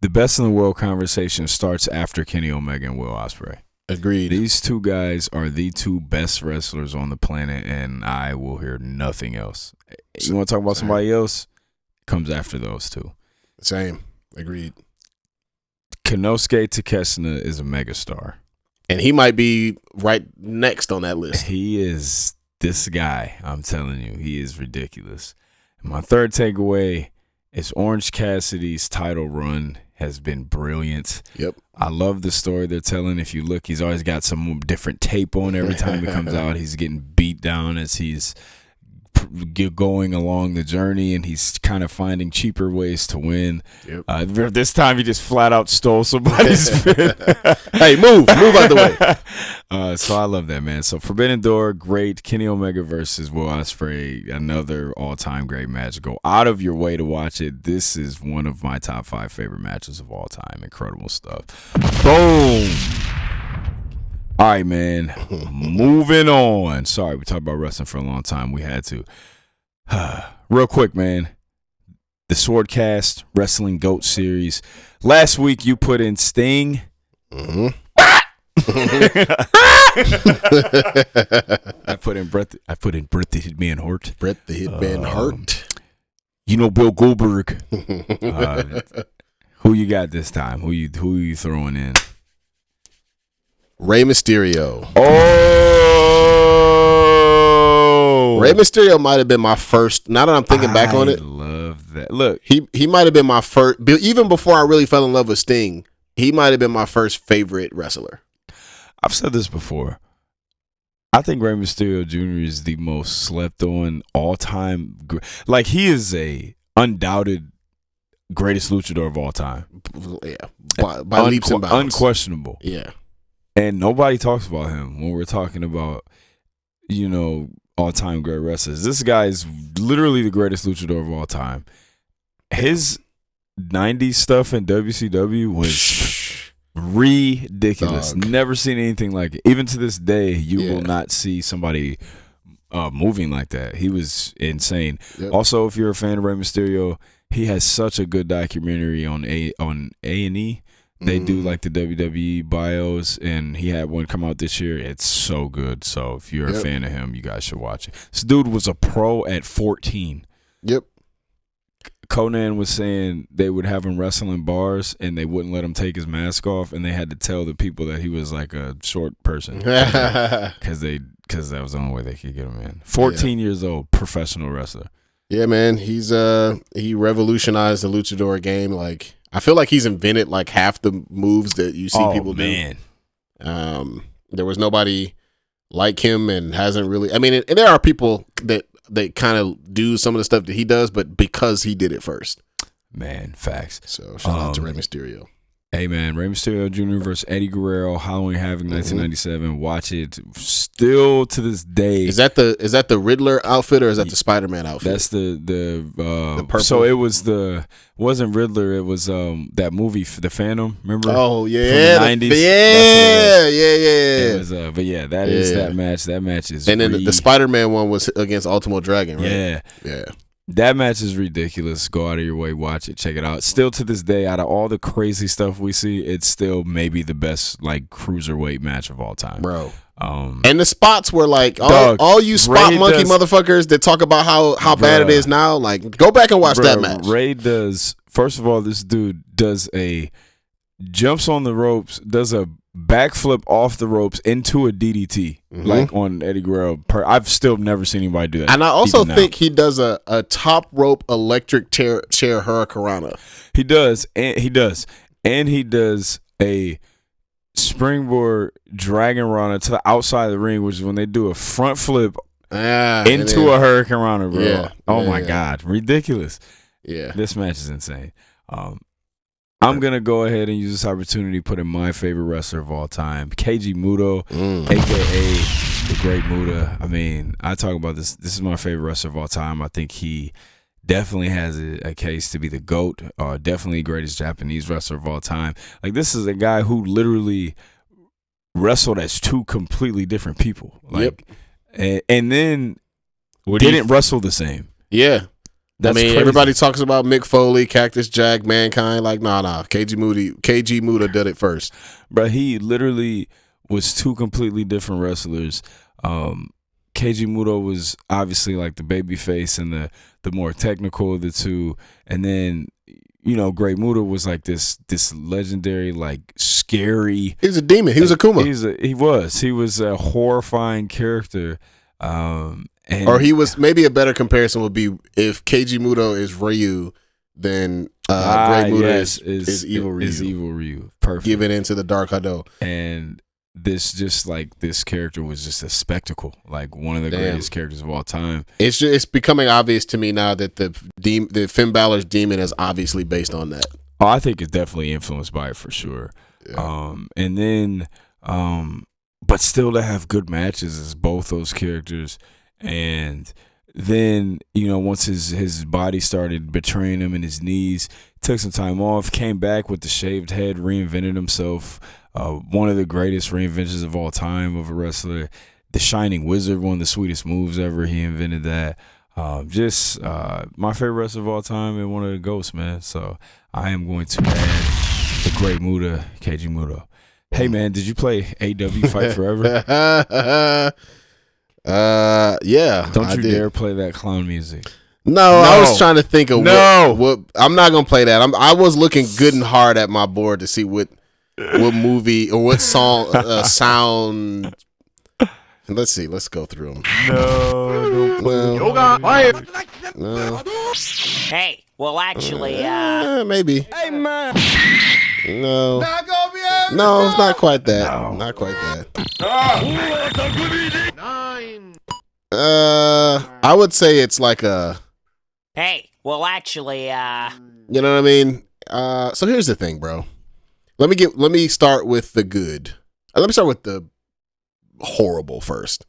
the best in the world conversation starts after Kenny Omega and Will Ospreay. Agreed. These 2 guys are the 2 best wrestlers on the planet, and I will hear nothing else. You want to talk about somebody else? Comes after those 2. Same. Agreed. Konosuke Takeshita is a megastar. And he might be right next on that list. He is this guy. I'm telling you, he is ridiculous. And my 3rd takeaway is Orange Cassidy's title run has been brilliant. Yep. I love the story they're telling. If you look, he's always got some different tape on every time he comes out. He's getting beat down as he's going along the journey, and he's kind of finding cheaper ways to win. Yep. This time he just flat out stole somebody's pin. Hey, move out the way. So I love that, man. So Forbidden Door, great. Kenny Omega versus Will Ospreay, another all-time great match. Go out of your way to watch it. This is one of my top 5 favorite matches of all time. Incredible stuff. Boom. All right, man. Moving on. Sorry, we talked about wrestling for a long time. We had to. Real quick, man. The SwordCast Wrestling GOAT series. Last week you put in Sting. I put in Bret the Hitman Hart. Bret the Hitman Hart. You know Bill Goldberg. Who you got this time? Who you throwing in? Rey Mysterio. Oh, Rey Mysterio might have been my first. Now that I'm thinking back on it, I love that. Look, he might have been my first. Even before I really fell in love with Sting, he might have been my first favorite wrestler. I've said this before. I think Rey Mysterio Jr. is the most slept on all time. Like, he is a undoubted greatest luchador of all time. Yeah, by leaps and bounds, unquestionable. Yeah. And nobody talks about him when we're talking about, all-time great wrestlers. This guy is literally the greatest luchador of all time. His 90s stuff in WCW ridiculous. Dog. Never seen anything like it. Even to this day, you Yeah. will not see somebody moving like that. He was insane. Yep. Also, if you're a fan of Rey Mysterio, he has such a good documentary on A&E. They do like the WWE bios, and he had one come out this year. It's so good. So if you're a fan of him, you guys should watch it. This dude was a pro at 14. Yep. Conan was saying they would have him wrestle in bars, and they wouldn't let him take his mask off, and they had to tell the people that he was like a short person because that was the only way they could get him in. 14 years old, professional wrestler. Yeah, man. He revolutionized the luchador game. Like, I feel like he's invented like half the moves that you see people do. There was nobody like him, and hasn't really. I mean, and there are people that kind of do some of the stuff that he does, but because he did it first. Man, facts. So shout out to Rey Mysterio. Hey, man, Rey Mysterio Jr. versus Eddie Guerrero, Halloween Havoc 1997. Watch it. Still to this day. Is that the Riddler outfit, or is that the Spider-Man outfit? That's the purple. So it wasn't Riddler. It was that movie, The Phantom. Remember? Oh yeah, from the 90s. Yeah. It was, but yeah, that is that match. That match is. And then the Spider-Man one was against Ultimo Dragon, right? Yeah. That match is ridiculous. Go out of your way, watch it, check it out. Still to this day, out of all the crazy stuff we see, it's still maybe the best like cruiserweight match of all time, bro. And the spots were like Doug, all you spot Ray monkey does, motherfuckers that talk about how bad it is now. Like, go back and watch that match. Ray does. First of all, this dude jumps on the ropes, does a backflip off the ropes into a DDT, like on Eddie Guerrero. I've still never seen anybody do that. And I also think he does a top rope electric chair hurricanrana. He does, and he does a springboard dragon rana to the outside of the ring, which is when they do a front flip into a hurricanrana, bro. Yeah, my God, ridiculous. Yeah, this match is insane. I'm going to go ahead and use this opportunity to put in my favorite wrestler of all time, Keiji Muto, a.k.a. the Great Muta. I mean, I talk about this. This is my favorite wrestler of all time. I think he definitely has a case to be the GOAT, definitely greatest Japanese wrestler of all time. Like, this is a guy who literally wrestled as two completely different people. Like, and then didn't wrestle the same. Yeah. That's crazy. Everybody talks about Mick Foley, Cactus Jack, Mankind. Like, nah. KG Muta did it first. But he literally was two completely different wrestlers. KG Muto was obviously like the baby face and the more technical of the two. And then, Great Muta was like this legendary, like scary. He was a demon. He was a Kuma. He was a horrifying character. Or he was, maybe a better comparison would be if Keiji Muto is Ryu, then Great Muta is Evil Ryu. Is Evil Ryu. Perfect. Give it into the Dark Hado. And this character was just a spectacle, like one of the greatest characters of all time. It's becoming obvious to me now that the Finn Balor's demon is obviously based on that. Oh, I think it's definitely influenced by it for sure. Yeah. And then, but still to have good matches as both those characters. And then, once his body started betraying him and his knees, took some time off, came back with the shaved head, reinvented himself. One of the greatest reinventions of all time of a wrestler. The Shining Wizard, one of the sweetest moves ever. He invented that. My favorite wrestler of all time and one of the ghosts, man. So I am going to add the Great Muta, Keiji Muto. Hey, man, did you play AW Fight Forever? Yeah. Don't you dare play that clown music. No, I was trying to think of what I'm not gonna play that. I was looking good and hard at my board to see what movie or what song sound. Let's see. Let's go through them. No, No. Hey, well, actually, maybe. Hey, man. No. No, it's not quite that. No. Not quite that. I would say it's like a. Hey, well, actually, You know what I mean? So here's the thing, bro. Let me start with the good. Let me start with the horrible first.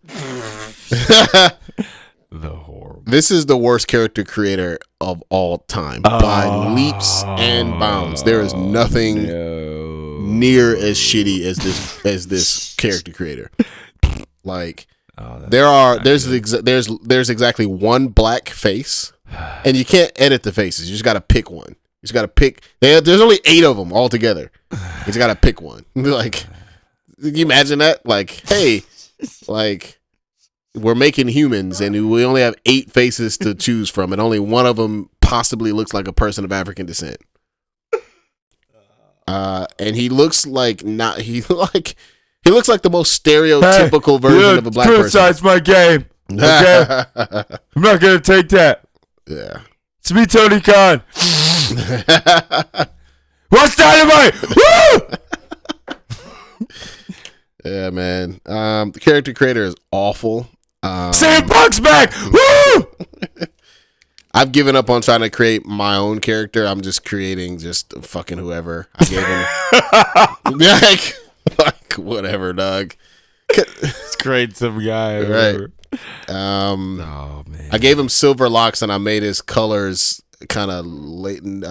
The horrible. This is the worst character creator of all time by leaps and bounds. There is nothing. No. near as shitty as this character creator. Like there's exactly one black face, and you can't edit the faces. You just got to pick one. You just got to pick. There's only 8 of them altogether. You just got to pick one. Like, can you imagine that? Like, hey, like we're making humans, and we only have 8 faces to choose from, and only one of them possibly looks like a person of African descent. And he looks like he looks like the most stereotypical version of a black person. Criticize my game. Okay? I'm not gonna take that. Yeah. It's me, Tony Khan. What's Dynamite? Woo! Yeah, man. The character creator is awful. Sam Punk's back. Woo! I've given up on trying to create my own character. I'm just creating just fucking whoever. I gave him like whatever, dog. Let's create some guy. Right. Oh man. I gave him silver locks, and I made his colors kind of latent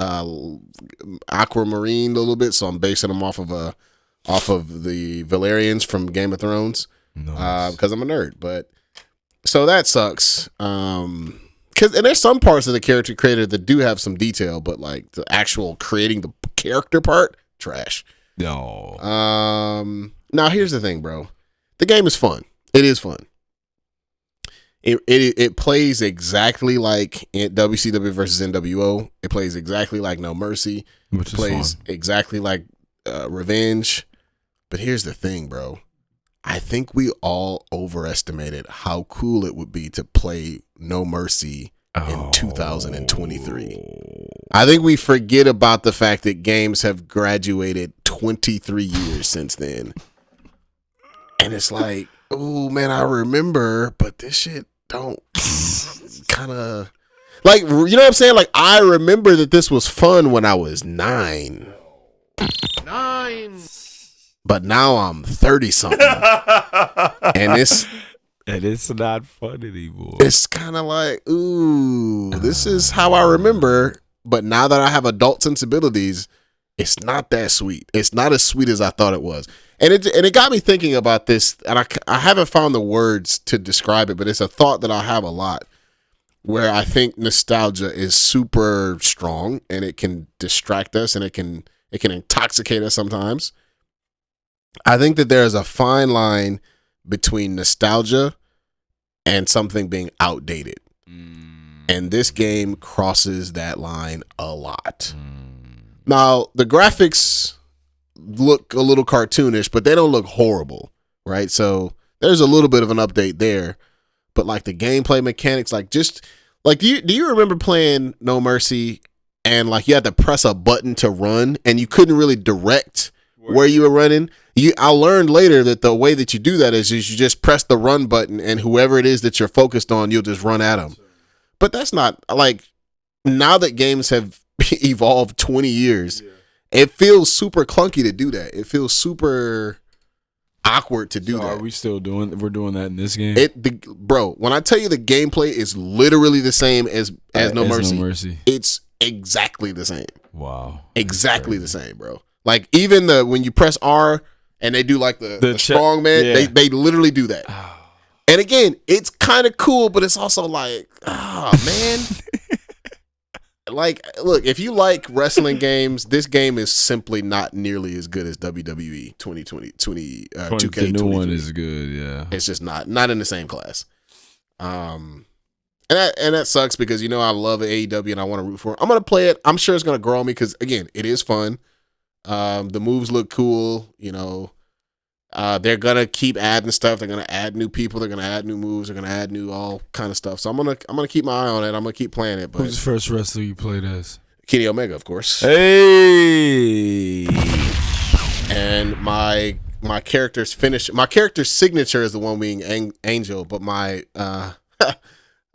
aquamarine a little bit. So I'm basing him off of the Valerians from Game of Thrones. Nice. Because I'm a nerd. But so that sucks. And there's some parts of the character creator that do have some detail, but like the actual creating the character part, trash. No. Now here's the thing, bro. The game is fun. It is fun. It plays exactly like WCW versus NWO. It plays exactly like No Mercy. Which plays fun. exactly like Revenge. But here's the thing, bro. I think we all overestimated how cool it would be to play No Mercy in 2023. I think we forget about the fact that games have graduated 23 years since then. And it's like, oh man, I remember, but this shit don't kind of like, you know what I'm saying? Like, I remember that this was fun when I was 9. But now I'm 30 something. And it's not fun anymore. It's kind of like, ooh, this is how I remember. But now that I have adult sensibilities, it's not that sweet. It's not as sweet as I thought it was. And it got me thinking about this. And I haven't found the words to describe it, but it's a thought that I have a lot, where I think nostalgia is super strong, and it can distract us, and it can intoxicate us sometimes. I think that there is a fine line between nostalgia and something being outdated. And this game crosses that line a lot. Now, the graphics look a little cartoonish, but they don't look horrible, right? So there's a little bit of an update there. But like the gameplay mechanics, like just like do you remember playing No Mercy and like you had to press a button to run and you couldn't really direct where you were running? I learned later that the way that you do that is you just press the run button, and whoever it is that you're focused on, you'll just run at them. But that's not like, now that games have evolved 20 years, it feels super clunky to do that. It feels super awkward to do that. Are we still we're doing that in this game? Bro, when I tell you the gameplay is literally the same as No Mercy, it's exactly the same. Wow. Exactly the same, bro. Like even when you press R and they do like the strong man, they literally do that. And again, it's kind of cool, but it's also like, man. Like, look, if you like wrestling games, this game is simply not nearly as good as WWE 2K. The new one is good, yeah. It's just not in the same class. And that sucks because I love AEW and I want to root for it. I'm gonna play it. I'm sure it's gonna grow on me because again, it is fun. The moves look cool. They're gonna keep adding stuff. They're gonna add new people. They're gonna add new moves. They're gonna add new all kind of stuff. So I'm gonna keep my eye on it. I'm gonna keep playing it. But who's the first wrestler you played as? Kenny Omega, of course. Hey. And my character's finish. My character's signature is the one being Angel, but my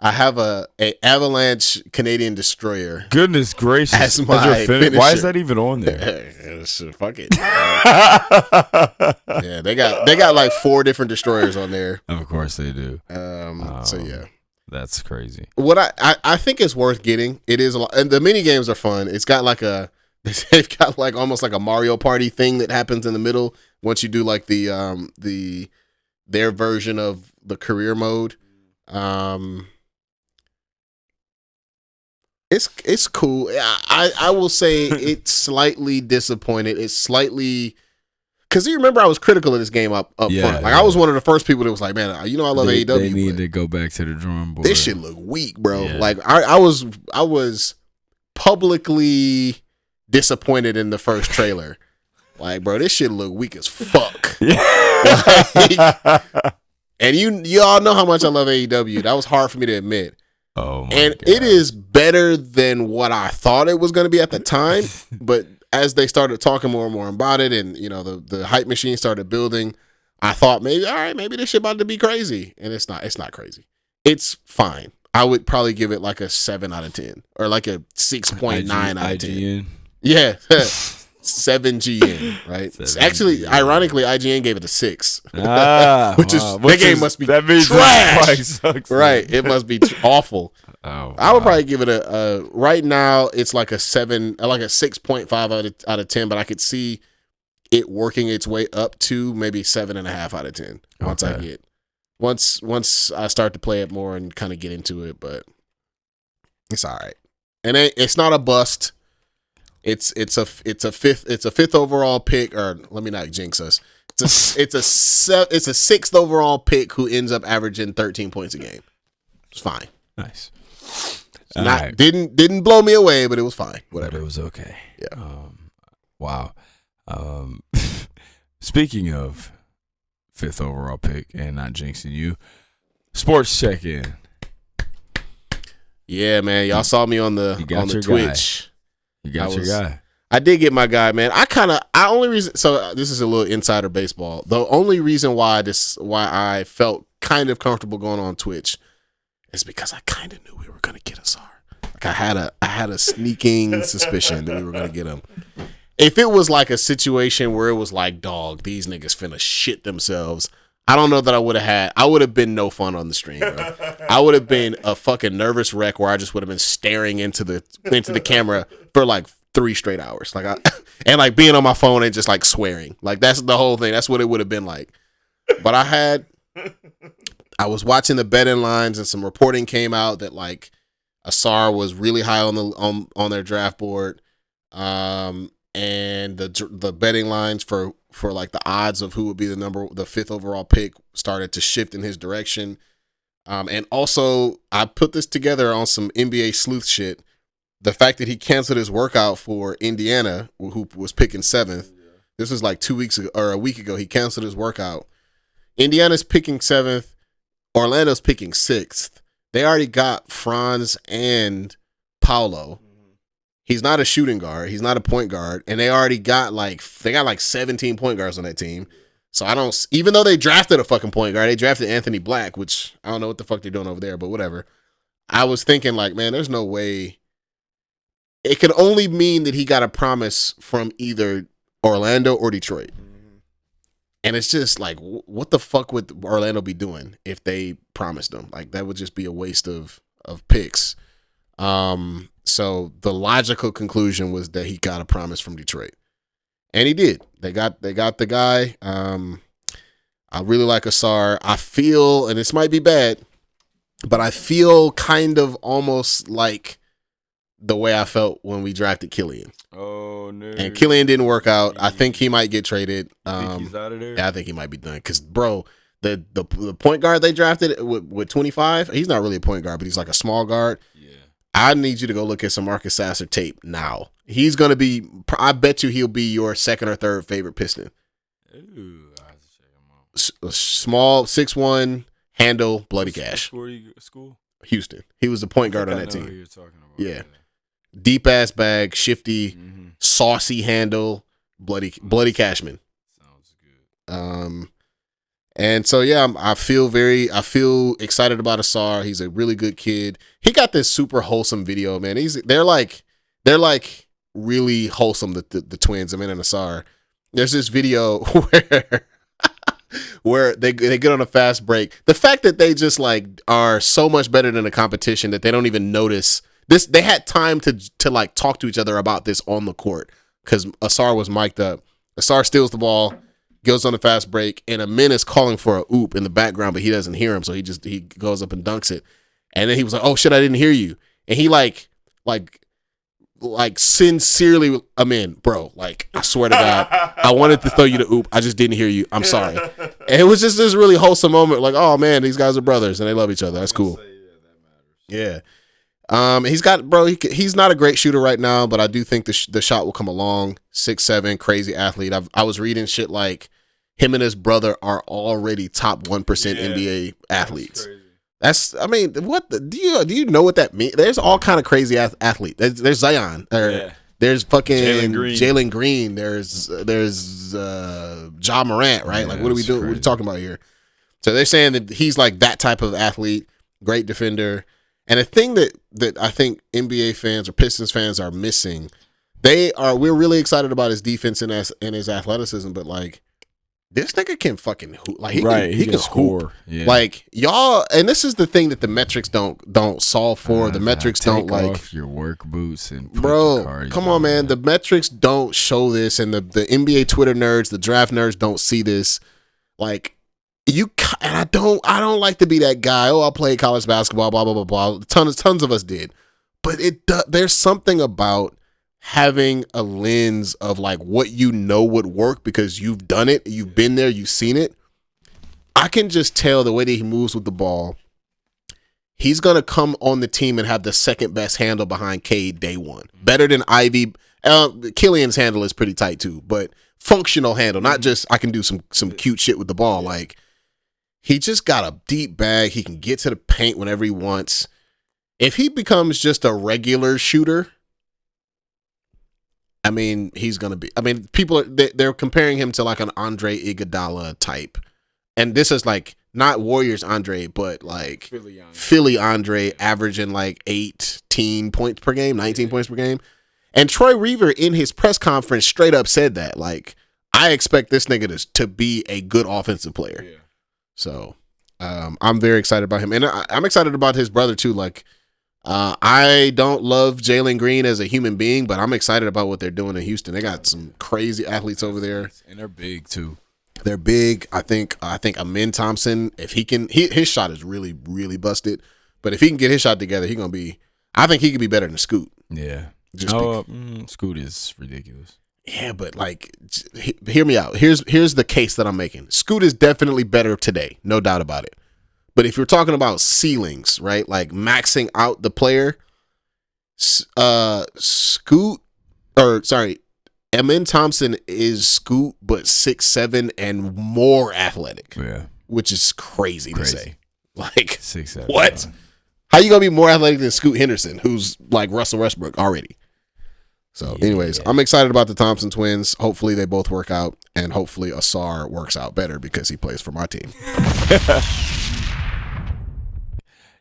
I have a Avalanche Canadian Destroyer. Goodness gracious! As my finisher. Why is that even on there? Fuck it. Yeah, they got like 4 different destroyers on there. Of course they do. So yeah, that's crazy. What I think is worth getting. It is a lot, and the mini games are fun. It's got like They've got like almost like a Mario Party thing that happens in the middle once you do like their version of the career mode. It's cool. I will say it's slightly disappointed. It's slightly because you remember I was critical of this game up front. Like I was one of the first people that was like, man, I love AEW. They need to go back to the drawing board. This shit look weak, bro. Yeah. Like I was publicly disappointed in the first trailer. Like, bro, this shit look weak as fuck. Like, and you all know how much I love AEW. That was hard for me to admit. Oh my and God. It is better than what I thought it was going to be at the time. But as they started talking more and more about it, and the hype machine started building, I thought maybe this shit about to be crazy. And it's not. It's not crazy. It's fine. I would probably give it like a 7 out of 10 or like a 6.9 out of 10. IGN? Yeah. 7 GN, right? 7 Actually, GN. Ironically, IGN gave it a 6. Which is that game must be that means trash. Sucks, right? It must be awful. Oh, wow. I would probably give it a right now. It's like a 7, like a 6.5 out of 10. But I could see it working its way up to maybe 7.5 out of 10 once I start to play it more and kind of get into it. But it's all right, and it's not a bust. It's a fifth overall pick, or let me not jinx us. It's a 6th overall pick who ends up averaging 13 points a game. It's fine. Nice. Right. Didn't blow me away, but it was fine. Whatever. But it was okay. Yeah. Wow. Speaking of 5th overall pick and not jinxing you, sports check-in. Yeah, man. Y'all saw me on the Twitch. Guy. You got your guy. I did get my guy, man. So this is a little insider baseball. The only reason why I felt kind of comfortable going on Twitch is because I kind of knew we were gonna get Asar. Like I had a sneaking suspicion that we were gonna get him. If it was like a situation where it was like, dog, these niggas finna shit themselves, I don't know that I would have had. I would have been no fun on the stream, bro. I would have been a fucking nervous wreck where I just would have been staring into the camera for like 3 straight hours, and like being on my phone and just like swearing. Like that's the whole thing. That's what it would have been like. But I was watching the betting lines, and some reporting came out that like Asar was really high on their draft board, and the betting lines for like the odds of who would be the 5th overall pick started to shift in his direction. And also I put this together on some NBA sleuth shit. The fact that he canceled his workout for Indiana, who was picking 7th. This was like 2 weeks ago or a week ago. He canceled his workout. Indiana's picking 7th. Orlando's picking 6th. They already got Franz and Paolo. He's not a shooting guard. He's not a point guard. And they already got like 17 point guards on that team. So even though they drafted a fucking point guard, they drafted Anthony Black, which I don't know what the fuck they're doing over there, but whatever. I was thinking like, man, there's no way. It could only mean that he got a promise from either Orlando or Detroit. And it's just like, what the fuck would Orlando be doing if they promised him? Like that would just be a waste of picks. So the logical conclusion was that he got a promise from Detroit, and he did. They got the guy. I really like Asar. I feel, and this might be bad, but I feel kind of almost like the way I felt when we drafted Killian. Oh no! And Killian didn't work out. I think he might get traded. Think he's out of there? Yeah, I think he might be done. Cause bro, the point guard they drafted with 25, he's not really a point guard, but he's like a small guard. Yeah. I need you to go look at some Marcus Sasser tape now. He's gonna be. I bet you he'll be your 2nd or 3rd favorite Piston. Ooh, I have to check him out. Small, 6'1", handle, bloody cash. School? Houston. He was the point guard on that I know team. who you're talking about. Yeah. Deep ass bag, shifty, saucy handle, bloody Cashman. Sounds good. And so yeah, I feel excited about Asar. He's a really good kid. He got this super wholesome video, man. They're like really wholesome. The twins, and Asar. There's this video where they get on a fast break. The fact that they just like are so much better than the competition that they don't even notice they had time to like talk to each other about this on the court because Asar was mic'd up. Asar steals the ball, goes on a fast break, and Amin is calling for a oop in the background, but he doesn't hear him, so he goes up and dunks it. And then he was like, "Oh shit, I didn't hear you." And he like sincerely, Amin, bro, like I swear to God, I wanted to throw you the oop, I just didn't hear you. I'm sorry. And it was just this really wholesome moment, like, oh man, these guys are brothers and they love each other. That's cool. Yeah. He's not a great shooter right now, but I do think the shot will come along. 6'7", crazy athlete. I was reading shit like him and his brother are already top 1% NBA athletes. Do you know what that means? There's all kind of crazy athlete. There's Zion. There's fucking Jalen Green. There's Ja Morant, right? Like, what are we doing? What are we talking about here? So they're saying that he's like that type of athlete, great defender. And a thing that I think NBA fans or Pistons fans are missing, we're really excited about his defense and his athleticism, but like this nigga can fucking hoop. Like he can score. Yeah. Like y'all, and this is the thing that the metrics don't solve for. The metrics don't like off your work boots and bro. Come on, man. The metrics don't show this, and the NBA Twitter nerds, the draft nerds don't see this. Like. And I don't like to be that guy. Oh, I played college basketball, blah blah blah blah. Tons of us did, but there's something about having a lens of like what you know would work because you've done it, you've been there, you've seen it. I can just tell the way that he moves with the ball. He's gonna come on the team and have the second best handle behind Cade day one, better than Ivy. Killian's handle is pretty tight too, but functional handle, not just I can do some cute shit with the ball, like. He just got a deep bag. He can get to the paint whenever he wants. If he becomes just a regular shooter, I mean, he's going to be... I mean, they're comparing him to like an Andre Iguodala type. And this is like not Warriors Andre, but like Philly Andre averaging like 18 points per game, 19 points per game. And Troy Weaver in his press conference straight up said that. Like, I expect this nigga to be a good offensive player. Yeah. So I'm very excited about him. And I'm excited about his brother too. Like I don't love Jalen Green as a human being, but I'm excited about what they're doing in Houston. They got some crazy athletes over there. And they're big too. They're big. I think Amin Thompson, if he can, his shot is really, really busted. But if he can get his shot together, I think he could be better than Scoot. Yeah. Scoot is ridiculous. Yeah, but like, hear me out. Here's the case that I'm making. Scoot is definitely better today, no doubt about it. But if you're talking about ceilings, right, like maxing out the player, Amin Thompson is Scoot, but 6'7" and more athletic. Yeah, which is crazy. To say. Like 6'7". What? How you gonna be more athletic than Scoot Henderson, who's like Russell Westbrook already? So, anyways, I'm excited about the Thompson twins. Hopefully, they both work out, and hopefully, Asar works out better because he plays for my team.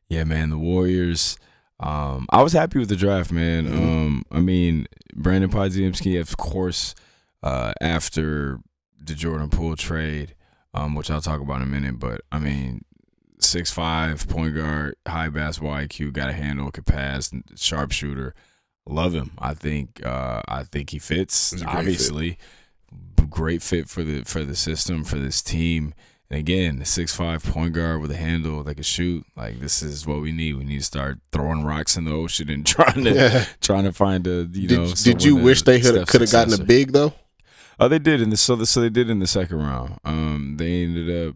Yeah, man, the Warriors. I was happy with the draft, man. Mm-hmm. I mean, Brandon Podziemski, of course, after the Jordan Poole trade, which I'll talk about in a minute. But I mean, 6'5", point guard, high basketball IQ, got a handle, could pass, sharpshooter. Love him. I think he fits. Obviously, great fit for the system, for this team. And again, the 6'5" point guard with a handle that can shoot. Like, this is what we need. We need to start throwing rocks in the ocean and trying to find a Did you wish they could have gotten a big though? Oh, they did so they did in the second round. They ended up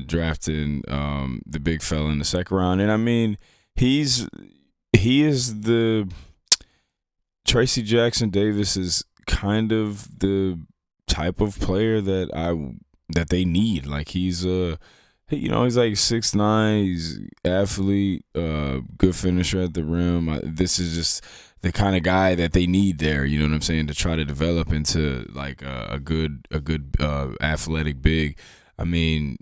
drafting the big fella in the second round, and I mean, he is the Tracy Jackson Davis is kind of the type of player that they need. Like, he's like 6'9", he's athlete, good finisher at the rim. This is just the kind of guy that they need there, you know what I'm saying, to try to develop into like a good athletic big. I mean,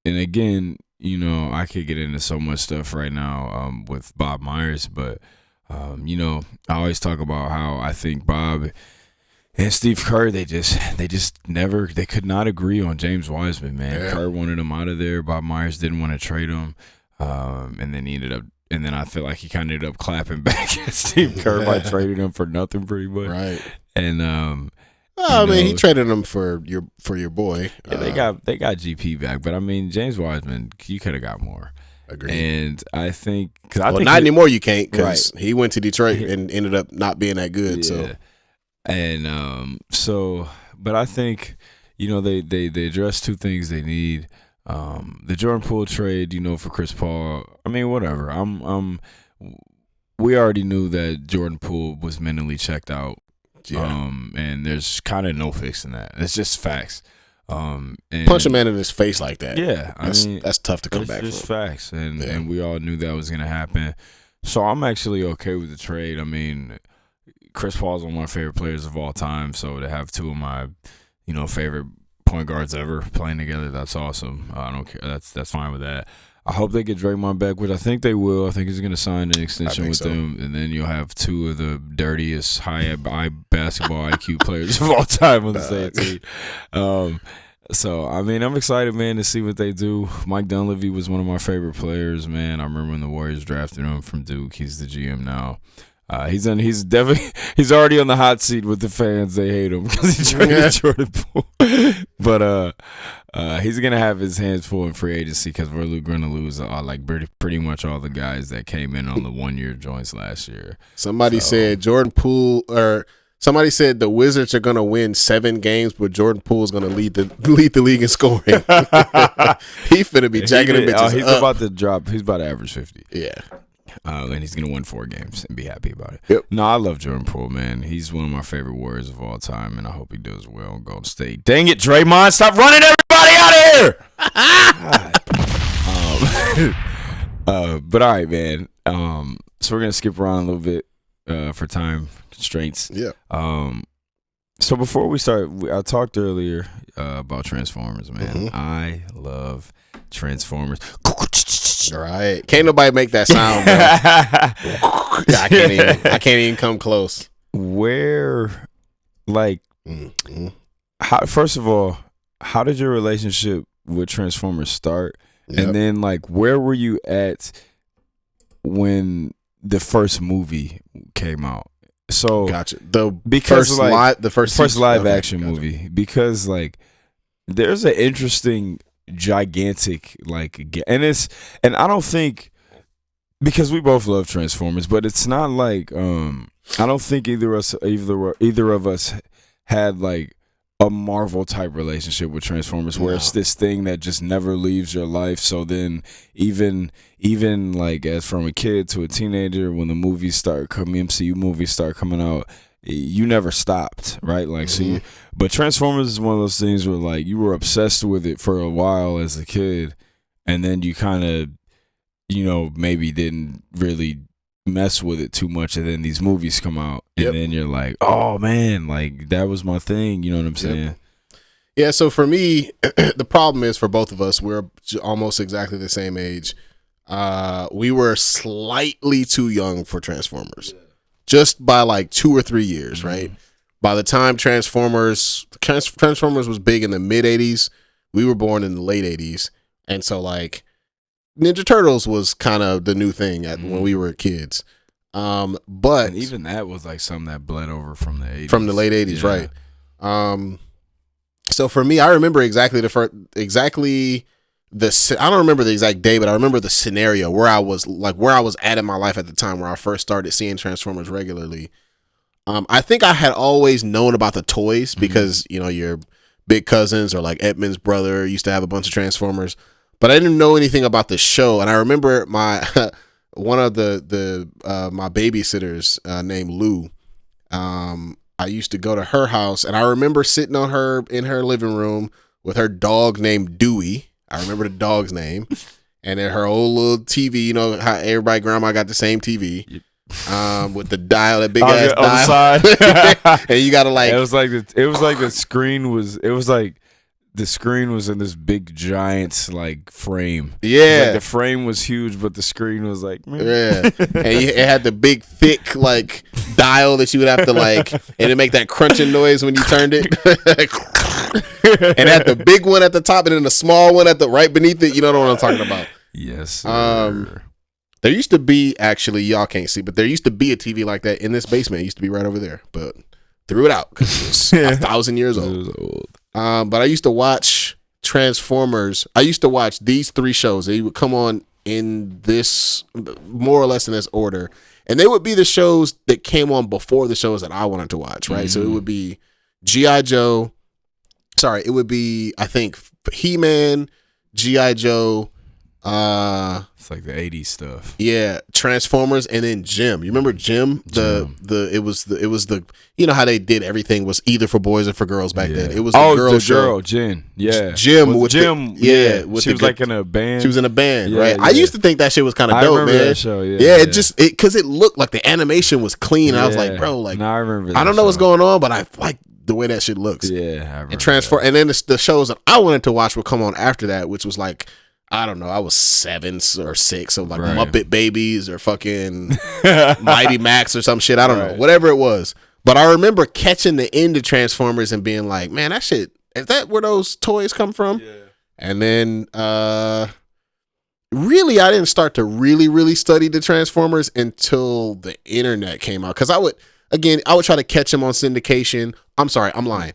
and again, I could get into so much stuff right now with Bob Myers, but I always talk about how I think Bob and Steve Kerr, they could not agree on James Wiseman, man. Yeah. Kerr wanted him out of there. Bob Myers didn't want to trade him. And then he ended up and then I feel like he kind of ended up clapping back at Steve Kerr by trading him for nothing, pretty much. Right. And I mean, he traded him for your boy. Yeah, they got GP back, but I mean, James Wiseman, you could have got more. Agreed. And I think not anymore. You can't because he went to Detroit and ended up not being that good. Yeah. So, and but I think they address two things they need. The Jordan Poole trade, for Chris Paul. I mean, whatever. We already knew that Jordan Poole was mentally checked out. yeah. And there's kind of no fixing that. It's just facts. And Punch a man in his face like that. Yeah, that's tough to come back from. It's just facts, and we all knew that was gonna happen. So I'm actually okay with the trade. I mean, Chris Paul's one of my favorite players of all time. So to have two of my, favorite point guards ever playing together, that's awesome. I don't care. That's fine with that. I hope they get Draymond back, which I think they will. I think he's going to sign an extension with them, and then you'll have two of the dirtiest high basketball IQ players of all time on the same team. So, I mean, I'm excited, man, to see what they do. Mike Dunleavy was one of my favorite players, man. I remember when the Warriors drafted him from Duke. He's the GM now. He's already on the hot seat with the fans. They hate him because he traded Jordan Poole. But he's gonna have his hands full in free agency because we're gonna lose pretty much all the guys that came in on the 1-year joints last year. Somebody said Jordan Poole, or somebody said the Wizards are gonna win 7 games, but Jordan Poole is gonna lead the league in scoring. He finna be jacking them bitches He's up. about to drop. He's about to average 50. Yeah. And he's going to win 4 games and be happy about it. Yep. No, I love Jordan Poole, man. He's one of my favorite Warriors of all time, and I hope he does well in Golden State. Dang it, Draymond. Stop running everybody out of here. But all right, man. So we're going to skip around a little bit for time constraints. Yeah. So before we start, I talked earlier about Transformers, man. Mm-hmm. I love Transformers. All right. Can't nobody make that sound, bro. I can't even come close. Where, first of all, how did your relationship with Transformers start? Yep. And then, where were you at when the first movie came out? So, Gotcha. The first live action gotcha. movie, because there's an interesting gigantic and I don't think, because we both love Transformers, but it's not I don't think either of us had a Marvel type relationship with Transformers where it's this thing that just never leaves your life. So then even as from a kid to a teenager, when the MCU movies start coming out, you never stopped, right? Mm-hmm. But Transformers is one of those things where you were obsessed with it for a while as a kid, and then you kind of, maybe didn't really mess with it too much, and then these movies come out, and then you're like, oh man, that was my thing. You know what I'm saying? Yeah. So for me, the problem is for both of us, we're almost exactly the same age. We were slightly too young for Transformers. Just by 2 or 3 years, right? By the time Transformers was big in the mid 80s, we were born in the late 80s, and so Ninja Turtles was kind of the new thing when we were kids. But and even that was something that bled over from the 80s, from the late 80s, right? So for me, I remember I don't remember the exact day, but I remember the scenario where I was at in my life at the time where I first started seeing Transformers regularly. I think I had always known about the toys because, your big cousins or Edmund's brother used to have a bunch of Transformers, but I didn't know anything about the show. And I remember one of my babysitters named Lou. I used to go to her house, and I remember sitting in her living room with her dog named Dewey. I remember the dog's name, and then her old little TV. You know how everybody grandma got the same TV, with the dial, that big ass dial on the side, and you gotta It was like the screen was. It was like the screen was in this big giant frame. Yeah, the frame was huge, but the screen was man. Yeah, and it had the big thick dial that you would have to and it make that crunching noise when you turned it. And had the big one at the top and then the small one right beneath it. You know what I'm talking about? Yes. Sir. There used to be, actually, y'all can't see, but there used to be a TV like that in this basement. It used to be right over there, but threw it out because it was 1,000 years old. It was old. But I used to watch Transformers. I used to watch these 3 shows. They would come on in this, more or less in this order. And they would be the shows that came on before the shows that I wanted to watch, right? So it would be G.I. Joe. Sorry, it would be, I think, He-Man, G.I. Joe. It's like the 80s stuff. Yeah, Transformers, and then Jim. You remember Jim? It was the you know how they did everything was either for boys or for girls back then. It was the girl show. Jen. Yeah. Jim with Jim. She was like in a band. She was in a band, Yeah, right? yeah. I used to think that shit was kind of dope, remember man. that show, it just because it looked like the animation was clean. I was like, bro, like No, I remember. I don't that know what's show. going on, but I like the way that shit looks. Yeah, I remember. And transfer, and then the shows that I wanted to watch would come on after that, which was like, I don't know, I was 7 or 6, so like Right. Muppet Babies or fucking Mighty Max or some shit. I don't know, whatever it was. But I remember catching the end of Transformers and being like, man, that shit, is that where those toys come from? Yeah. And then really, I didn't start to really study the Transformers until the internet came out. Because I would try to catch them on syndication. I'm sorry, I'm lying.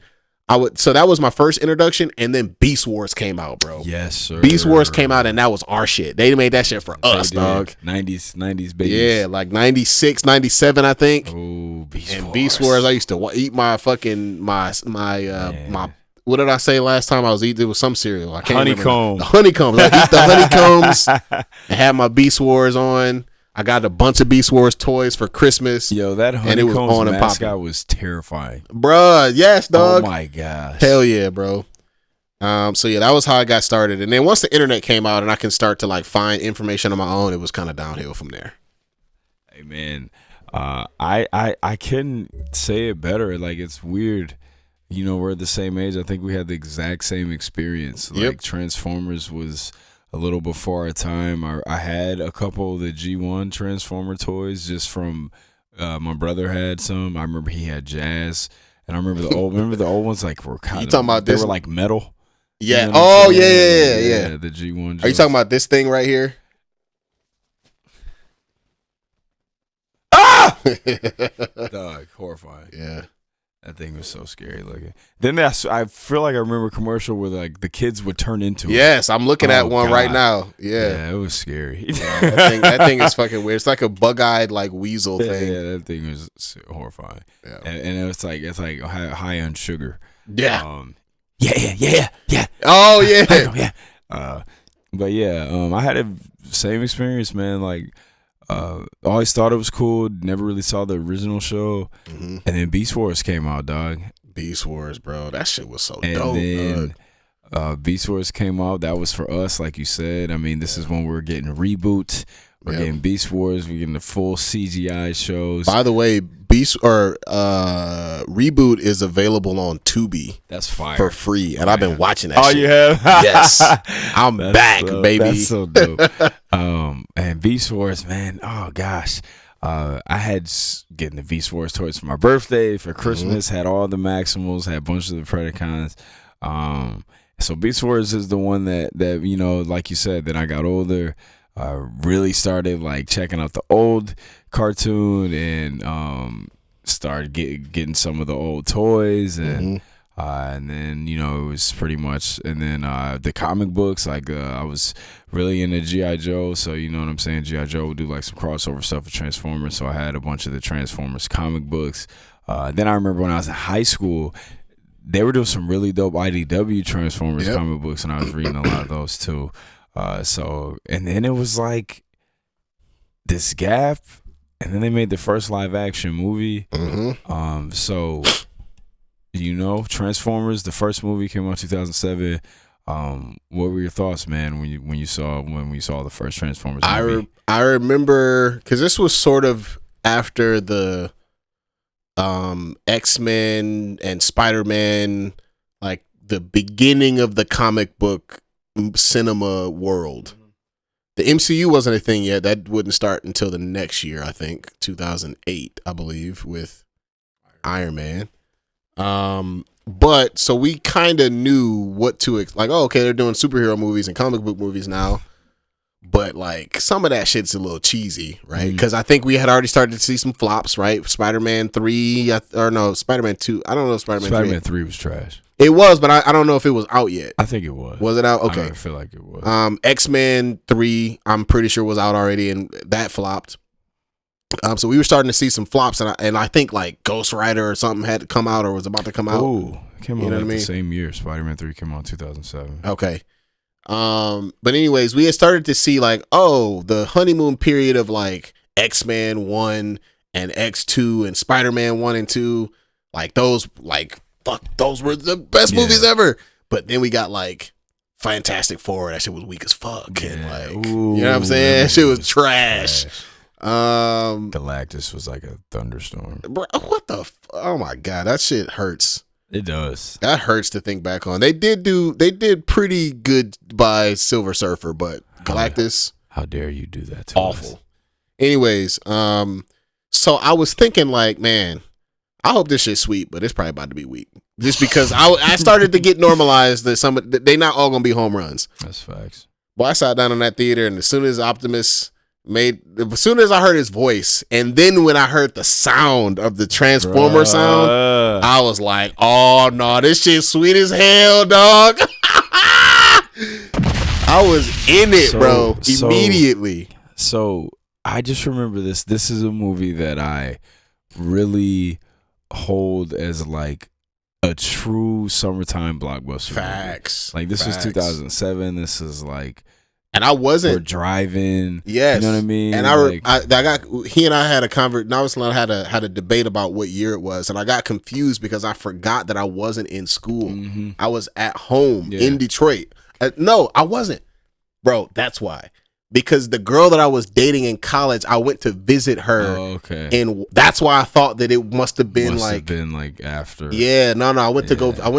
So that was my first introduction, and then Beast Wars came out, bro. Yes, sir. Beast Wars came out, and that was our shit. They made that shit for us, dog. 90s babies. Yeah, like 96, 97, I think. Oh, Beast And Wars. Beast Wars, I used to eat my fucking my what did I say last time I was eating? It was some cereal. I can't Honeycomb. remember. The honeycombs. I eat the honeycombs and have my Beast Wars on. I got a bunch of Beast Wars toys for Christmas. Yo, that and it was Honeycombs on and mascot popping. was terrifying. Bruh, yes, dog. Oh my gosh. Hell yeah, bro. So yeah, that was how I got started. And then once the internet came out and I can start to like find information on my own, it was kind of downhill from there. Hey man, I couldn't say it better. Like, it's weird. You know, we're the same age. I think we had the exact same experience. Like, Yep. Transformers was a little before our time. I had a couple of the G1 Transformer toys just from my brother had some. I remember he had Jazz, and I remember the old ones, like, were kind You of, talking about they this? were like metal. Yeah. You know what I'm saying? Yeah. The G1. Are you talking about this thing right here? Ah! Dog, horrifying. Yeah. That thing was so scary looking. Then I feel like I remember a commercial where like the kids would turn into it. Yes, I'm looking at one right God. now. Yeah. Yeah, it was scary. That thing is fucking weird. It's like a bug-eyed like weasel thing. Yeah, that thing was horrifying. Yeah. And it's like high on sugar. Yeah. Yeah. Oh yeah. Yeah. But yeah, I had a same experience, man. Like, always thought it was cool. Never really saw the original show, and then Beast Wars came out, dog. Beast Wars, bro. That shit was so And dope. then Beast Wars came out. That was for us, like you said. I mean, this is when we're getting reboots. We're getting Beast Wars. We're getting the full CGI shows. By the way, Reboot is available on Tubi. That's fire for free, and I've been watching that. Oh, shit. you have? Yes, I'm back, baby. That's so dope. And Beast Wars, man. Oh gosh, I had getting the Beast Wars toys for my birthday, for Christmas. Had all the Maximals, had a bunch of the Predacons. So Beast Wars is the one that you know, like you said, then I got older. Really started like checking out the old cartoon and started getting some of the old toys and then, you know, it was pretty much, and then the comic books, like I was really into G.I. Joe, so you know what I'm saying, G.I. Joe would do like some crossover stuff with Transformers, so I had a bunch of the Transformers comic books. Then I remember when I was in high school, they were doing some really dope IDW Transformers comic books, and I was reading a lot of those too. So, and then it was like this gap, and then they made the first live action movie. So, you know, Transformers, the first movie came out in 2007. What were your thoughts, man, when you saw the first Transformers movie? I remember because this was sort of after the X-Men and Spider-Man, like the beginning of the comic book cinema world. The MCU wasn't a thing yet. That wouldn't start until the next year, I think, 2008, I believe, with Iron Man. But so we kind of knew what to like. Oh, okay, they're doing superhero movies and comic book movies now. but like some of that shit's a little cheesy, right? Because I think we had already started to see some flops, right? Spider-Man 3, or no, Spider-Man 2. I don't know if Spider-Man 3 was trash. It was, but I don't know if it was out yet. I think it was. Was it out? Okay. I feel like it was. X-Men 3, I'm pretty sure was out already, and that flopped. So we were starting to see some flops, and I think like Ghost Rider or something had to come out or was about to come out. Ooh, came out what I mean? the same year. Spider-Man 3 came out in 2007. Okay. But anyways, we had started to see like, oh, the honeymoon period of like X-Men 1 and X2 and Spider-Man 1 and 2, like those, like, fuck, those were the best movies ever. But then we got like Fantastic Four. That shit was weak as fuck. And like, you know what I'm saying? That shit was trash. Galactus was like a thunderstorm. Bro, what the? Oh my god, that shit hurts. It does. That hurts to think back on. They did pretty good by Silver Surfer, but Galactus. How dare you do that to awful. us? Anyways, so I was thinking like, man, I hope this shit's sweet, but it's probably about to be weak. Just because I started to get normalized that they not all gonna be home runs. That's facts. Well, I sat down in that theater, and as soon as I heard his voice, and then when I heard the sound of the Transformer sound, I was like, oh no, this shit's sweet as hell, dog. I was in it, bro, immediately. So I just remember this. This is a movie that I really hold as like a true summertime blockbuster. Facts. Like this was 2007. This is like, and I wasn't. We're driving. Yes. You know what I mean? And he and I had a had a debate about what year it was, and I got confused because I forgot that I wasn't in school. Mm-hmm. I was at home in Detroit. No, I wasn't. Bro, that's why. Because the girl that I was dating in college, I went to visit her. Oh, okay. And that's why I thought that it must have been after. Yeah, no. I went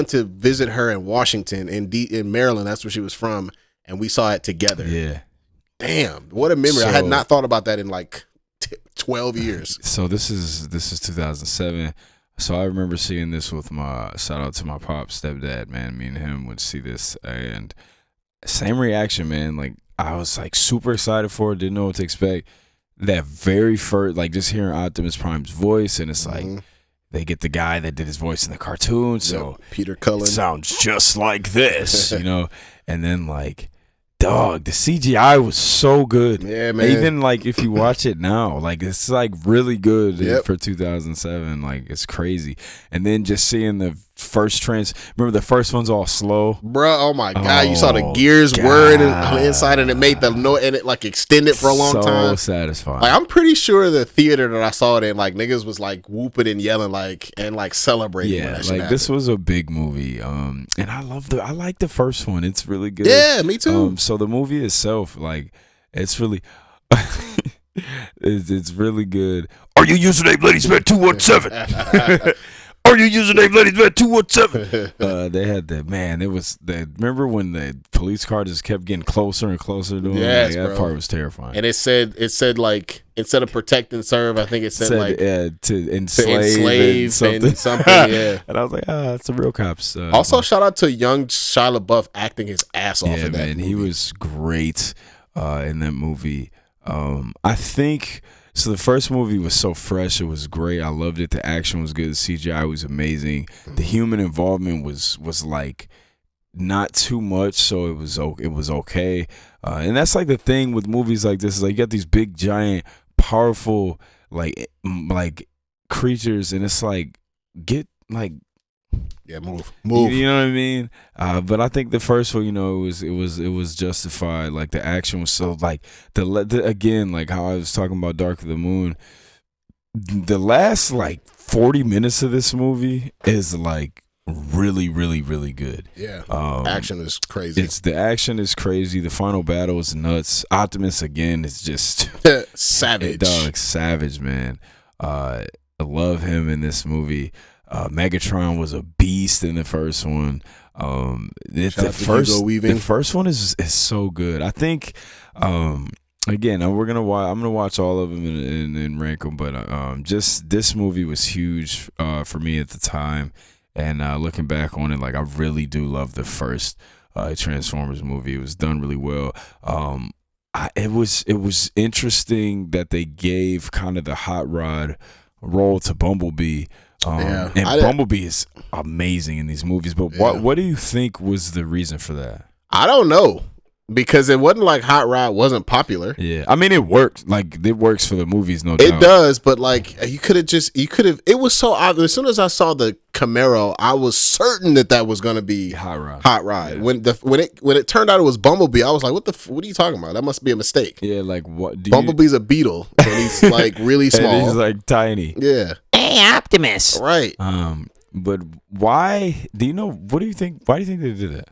to visit her in Washington, in Maryland. That's where she was from. And we saw it together. Yeah. Damn, what a memory. I had not thought about that in like 12 years. So this is 2007. So I remember seeing this with shout out to my pop stepdad, man. Me and him would see this, and same reaction, man. Like I was like super excited for it, didn't know what to expect. That very first, like just hearing Optimus Prime's voice, and it's like they get the guy that did his voice in the cartoon, so Peter Cullen it sounds just like this, you know. And then like, dog, the CGI was so good. Yeah, man. Even like if you watch it now, like it's like really good for 2007. Like it's crazy. And then just seeing the first remember the first one's all slow, bro. Oh my god, you saw the gears whirring on the inside, and it made the noise, and it like extended for a long time. So satisfying. Like I'm pretty sure the theater that I saw it in, like niggas was like whooping and yelling, and celebrating. Yeah, like this was a big movie. And I like the first one. It's really good. Yeah, me too. So the movie itself, like, it's really, it's really good. Are you username ladiesman 217? Are you username ladiesman 217? They had that, man. It was that. Remember when the police car just kept getting closer and closer to him? Yes, that part was terrifying. And it said like instead of protect and serve, I think it said like to enslave and something. Yeah. And I was like, it's the real cops. Also, shout out to young Shia LaBeouf acting his ass off in that movie. He was great in that movie. I think. So the first movie was so fresh. It was great. I loved it. The action was good. The CGI was amazing. The human involvement was like not too much, so it was okay. And that's like the thing with movies like this is like you got these big, giant, powerful like creatures, and it's like get like. Yeah, move. You know what I mean? But I think the first one, you know, it was justified. Like the action was so like again, like how I was talking about Dark of the Moon. The last like 40 minutes of this movie is like really, really, really good. Yeah, action is crazy. The action is crazy. The final battle is nuts. Optimus again is just savage. Dog, savage, man. I love him in this movie. Megatron was a beast in the first one. The first one is so good. I think again I'm gonna watch all of them and rank them, but just this movie was huge for me at the time, and looking back on it, like I really do love the first Transformers movie. It was done really well. it was interesting that they gave kind of the hot rod role to Bumblebee. And Bumblebee is amazing in these movies. But what do you think was the reason for that? I don't know. Because it wasn't like Hot Rod wasn't popular. Yeah, I mean it worked. Like it works for the movies, no doubt. It does, but like you could have. It was so obvious. As soon as I saw the Camaro, I was certain that was going to be Hot Rod. Yeah. When it turned out it was Bumblebee, I was like, what are you talking about? That must be a mistake. Yeah, like what? Bumblebee's a beetle, and he's like really small. And he's like tiny. Yeah. Hey, Optimus. Right. But why? Do you know? What do you think? Why do you think they did that?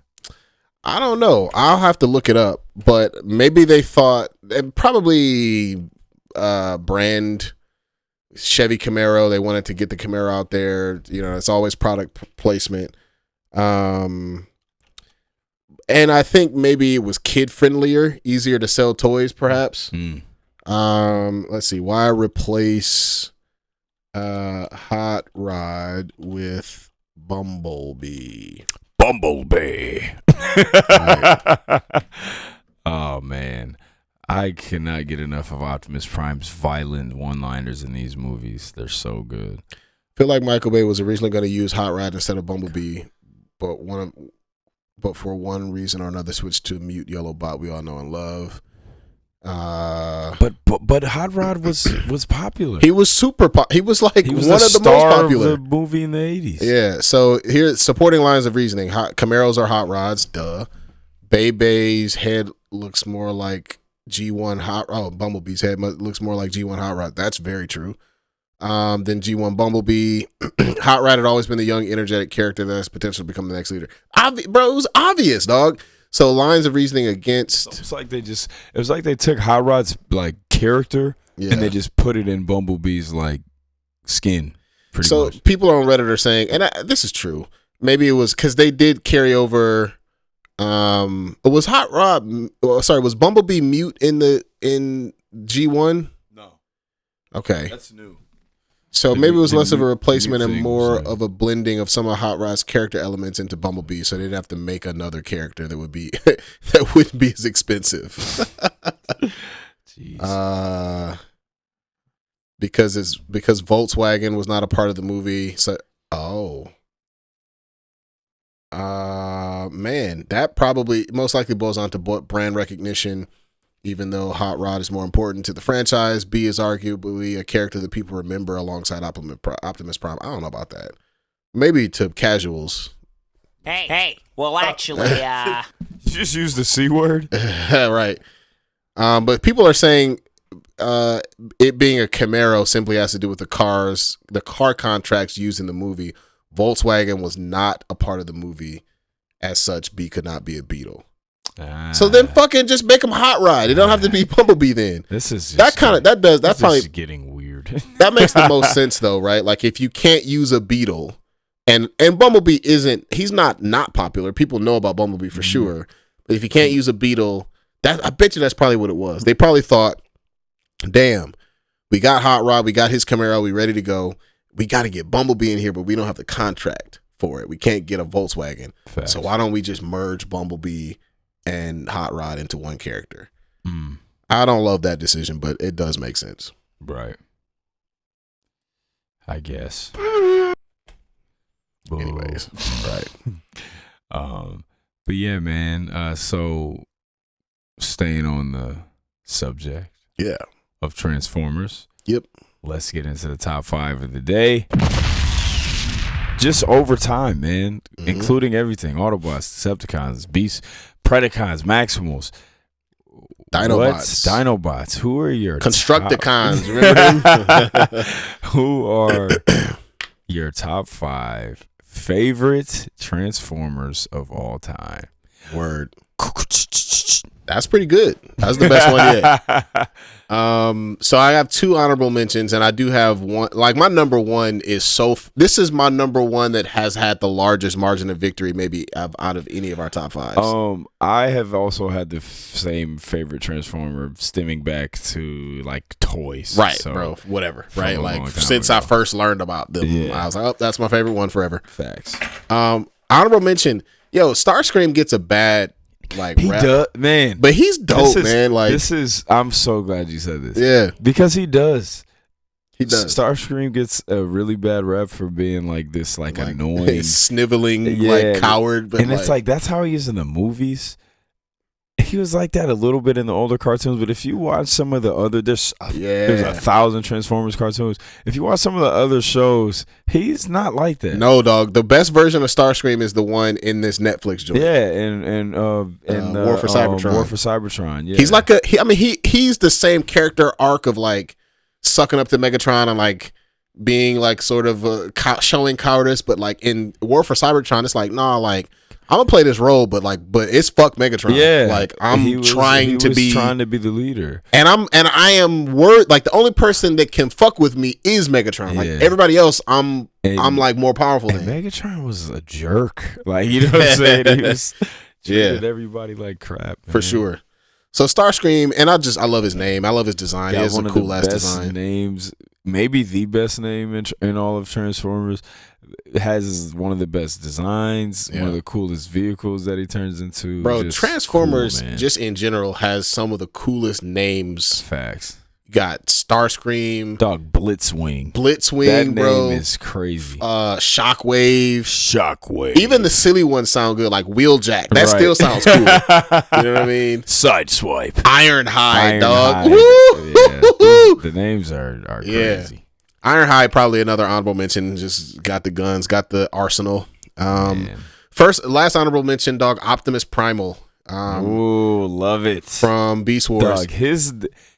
I don't know. I'll have to look it up. But maybe they thought probably brand Chevy Camaro. They wanted to get the Camaro out there. You know, it's always product placement. And I think maybe it was kid friendlier, easier to sell toys, perhaps. Let's see. Why replace Hot Rod with Bumblebee? Right. Oh man, I cannot get enough of Optimus Prime's violent one-liners in these movies. They're so good. I feel like Michael Bay was originally going to use Hot Rod instead of Bumblebee, but for one reason or another switched to Mute Yellow Bot we all know and love. But Hot Rod was popular. He was super he was like he was one of the most popular of the movie in the 80s. Yeah, so here's supporting lines of reasoning. Camaros are hot rods, duh. Bebe's head looks more like G1 Bumblebee's head looks more like G1 Hot Rod. That's very true. Then G1 Bumblebee. Hot Rod had always been the young, energetic character that has potential to become the next leader. Bro, it was obvious, dog. So lines of reasoning against. It's like it was like they took Hot Rod's like character and they just put it in Bumblebee's like skin. Pretty much. People on Reddit are saying, and this is true. Maybe it was because they did carry over. Was Hot Rod? Was Bumblebee mute in G1? No. Okay, that's new. So maybe it was less of a replacement and more of a blending of some of Hot Rod's character elements into Bumblebee, so they'd have to make another character that would be that wouldn't be as expensive. Jeez. Because Volkswagen was not a part of the movie. So man, that probably most likely boils on to brand recognition. Even though Hot Rod is more important to the franchise, B is arguably a character that people remember alongside Optimus Prime. I don't know about that. Maybe to casuals. Hey, well, actually, You just use the C word? Right. But people are saying it being a Camaro simply has to do with the car contracts used in the movie. Volkswagen was not a part of the movie. As such, B could not be a Beetle. So then fucking just make them Hot Rod. It don't have to be Bumblebee then. This is that's probably getting weird. That makes the most sense though, right? Like if you can't use a Beetle and Bumblebee he's not popular. People know about Bumblebee for sure. But if you can't use a Beetle, I bet you that's probably what it was. They probably thought, damn, we got Hot Rod, we got his Camaro, we ready to go. We got to get Bumblebee in here, but we don't have the contract for it. We can't get a Volkswagen. Facts. So why don't we just merge Bumblebee and Hot Rod into one character? I don't love that decision, but it does make sense. Right. I guess. Anyways, right. But yeah, man. So staying on the subject of Transformers. Yep. Let's get into the top 5 of the day. Just over time, man, including everything: Autobots, Decepticons, Beasts, Predacons, Maximals, Dinobots. Who are your Constructicons? Remember them? Who are your top 5 favorite Transformers of all time? Word. That's pretty good. That's the best one yet. So I have 2 honorable mentions, and I do have one. Like my number one is this is my number one that has had the largest margin of victory, maybe out of any of our top 5s. I have also had the same favorite Transformer stemming back to like toys, right? So, bro, whatever, right? Like since I first learned about them, I was like, oh, that's my favorite one forever. Facts. Honorable mention, Starscream gets a bad like he rap. does, man. But he's dope, man. Like I'm so glad you said this. Yeah, because he does. he does. Starscream gets a really bad rep for being like this, like annoying, sniveling, Yeah, like coward. But and it's like that's how he is in the movies. He was like that a little bit in the older cartoons, but if you watch some of the other, there's 1,000 Transformers cartoons. If you watch some of the other shows, he's not like that. No, dog. The best version of Starscream is the one in this Netflix joint. Yeah, and War for Cybertron. War for Cybertron. Yeah, He's like he's the same character arc of like sucking up to Megatron and like being like sort of showing cowardice, but like in War for Cybertron, it's like nah, like I'm gonna play this role, but it's fuck Megatron. Yeah, like I'm trying to be the leader, and I am worried. Like the only person that can fuck with me is Megatron. Like everybody else, I'm like more powerful than him. Megatron was a jerk. Like you know what I'm saying? He was treated everybody like crap, man. For sure. So Starscream, and I love his name. I love his design. He has a cool ass design. Names, maybe the best name in all of Transformers. It has one of the best designs, one of the coolest vehicles that he turns into. Bro, just Transformers cool, just in general has some of the coolest names. Facts. You got Starscream, dog, Blitzwing. That name is crazy. Shockwave. Even the silly ones sound good, like Wheeljack. That still sounds cool. You know what I mean? Sideswipe. Ironhide, dog. The names are crazy. Ironhide, probably another honorable mention. Just got the guns, got the arsenal. Last honorable mention, dog, Optimus Primal. Ooh, love it. From Beast Wars. Dog,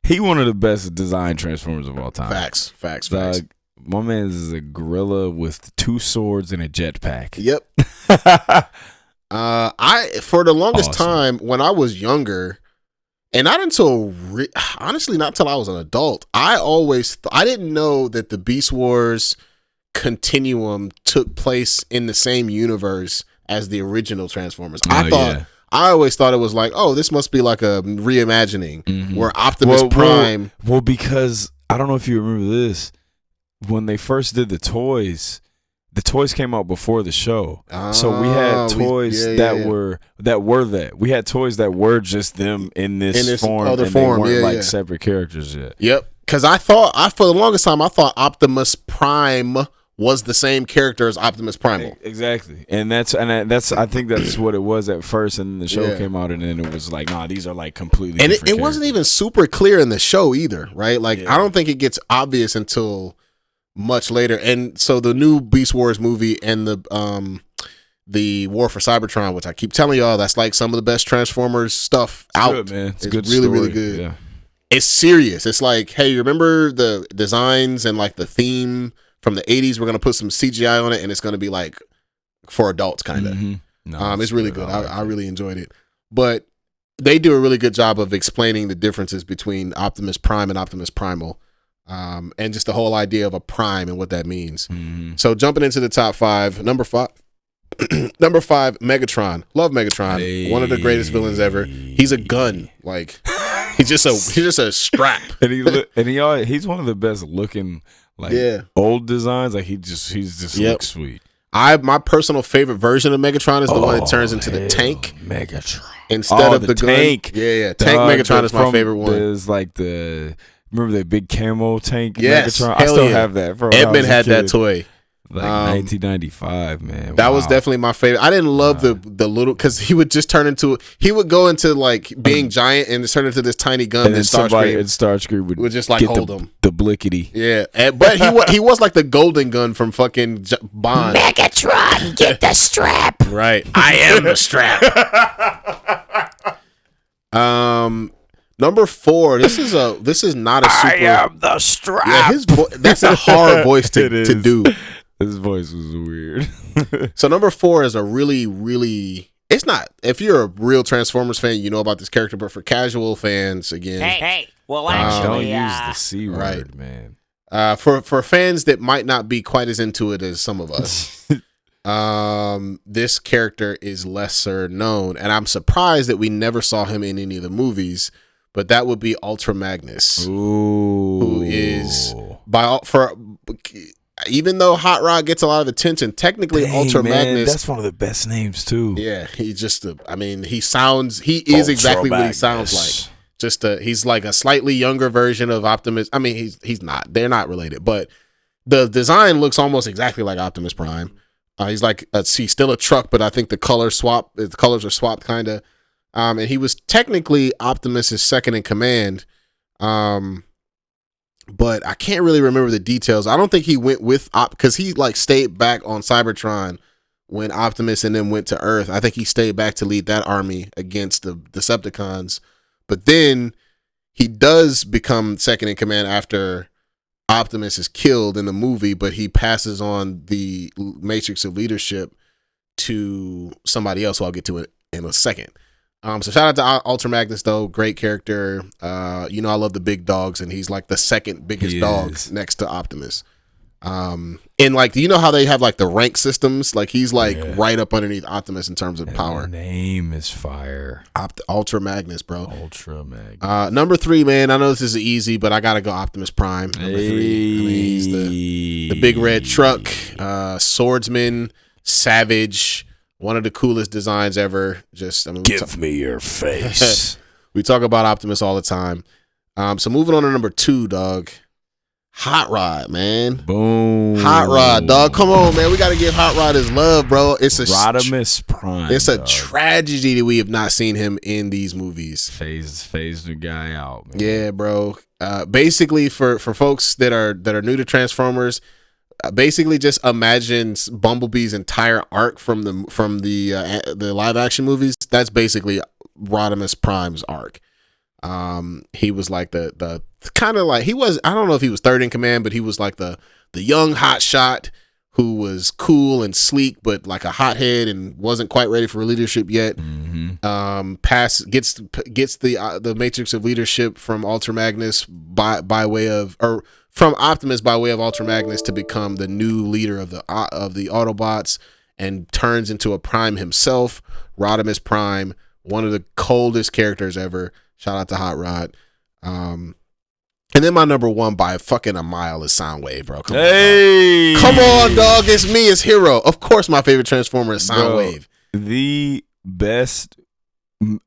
he one of the best design Transformers of all time. Facts. Dog, my man is a gorilla with 2 swords and a jetpack. Yep. For the longest time when I was younger, and not until honestly not until I was an adult, I didn't know that the Beast Wars continuum took place in the same universe as the original Transformers. I always thought it was like, oh, this must be like a reimagining where Optimus Prime. Well, because I don't know if you remember this, when they first did the toys came out before the show. So we had toys were that. We had toys that were just them in this form, other and form. They weren't like separate characters yet. Yep. Because for the longest time, I thought Optimus Prime was the same character as Optimus Primal. Exactly. And that's I think that's what it was at first, and then the show came out, and then it was like, nah, these are like completely different it wasn't even super clear in the show either, right? Like I don't think it gets obvious until much later. And so the new Beast Wars movie and the War for Cybertron, which I keep telling y'all, that's like some of the best Transformers stuff out. Good, man. It's good, really, really good. Yeah. It's serious. It's like, hey, you remember the designs and like the theme from the 80s? We're gonna put some CGI on it, and it's gonna be like for adults, kind of. No, it's really good. I really enjoyed it. But they do a really good job of explaining the differences between Optimus Prime and Optimus Primal. And just the whole idea of a prime and what that means. So jumping into the top 5, number 5, Megatron. Love Megatron. One of the greatest villains ever. He's a gun. Like he's just a strap. And he's one of the best looking old designs. Like he's just looks sweet. My personal favorite version of Megatron is the one that turns into the tank. Megatron. Instead of the tank. Gun. Yeah. Tank Megatron is my favorite one. There's like remember the big camo tank Megatron? I still have that. Edmund had that toy. Like 1995, man. That was definitely my favorite. I didn't love the little, because he would go into like being giant and turn into this tiny gun. And then somebody in Starscream would just like hold him. The blickety. Yeah, but he was like the golden gun from fucking Bond. Megatron, get the strap. Right, I am the strap. Number 4. This is not a super. I am the strap. Yeah, that's a hard voice to do. His voice was weird. So number 4 is a really, really. It's not. If you're a real Transformers fan, you know about this character. But for casual fans, again, Hey. Well, actually, don't use the C word, man. For fans that might not be quite as into it as some of us, this character is lesser known, and I'm surprised that we never saw him in any of the movies. But that would be Ultra Magnus, who is even though Hot Rod gets a lot of attention, technically Ultra Magnus. That's one of the best names too. Yeah, he just. He is exactly what he sounds like. He's like a slightly younger version of Optimus. I mean, he's not. They're not related, but the design looks almost exactly like Optimus Prime. He's like he's still a truck, but I think the colors are swapped kind of. And he was technically Optimus's second in command. But I can't really remember the details. I don't think he went with because he like stayed back on Cybertron when Optimus and them went to Earth. I think he stayed back to lead that army against the Decepticons. But then he does become second in command after Optimus is killed in the movie, but he passes on the matrix of leadership to somebody else, who I'll get to it in a second. So shout out to Ultra Magnus though, great character. I love the big dogs, and he's like the second biggest dog next to Optimus. And like, do you know how they have like the rank systems? Like he's like right up underneath Optimus in terms of power. The name is fire. Ultra Magnus, bro. Ultra Magnus. Number 3, man. I know this is easy, but I gotta go Optimus Prime. Number 3. I mean, he's the big red truck, swordsman, savage, one of the coolest designs ever. Give me your face. We talk about Optimus all the time. So moving on to number 2, dog. Hot Rod, man. Boom. Hot Rod, dog. Come on, man. We got to give Hot Rod his love, bro. It's a Rodimus Prime. It's a tragedy that we have not seen him in these movies. Phase the guy out, man. Yeah, bro. Basically, for folks that are new to Transformers, basically just imagine Bumblebee's entire arc from the live action movies. That's basically Rodimus Prime's arc. He was like the kind of like, I don't know if he was third in command, but he was like the young hot shot who was cool and sleek, but like a hothead and wasn't quite ready for leadership yet. Mm-hmm. Gets the matrix of leadership from Ultra Magnus by way of, or from Optimus by way of Ultra Magnus, to become the new leader of the Autobots, and turns into a Prime himself, Rodimus Prime, one of the coldest characters ever. Shout out to Hot Rod. And then my number 1 by fucking a mile is Soundwave, bro. Come on, dog. It's me, it's Hero. Of course, my favorite Transformer is Soundwave. The best.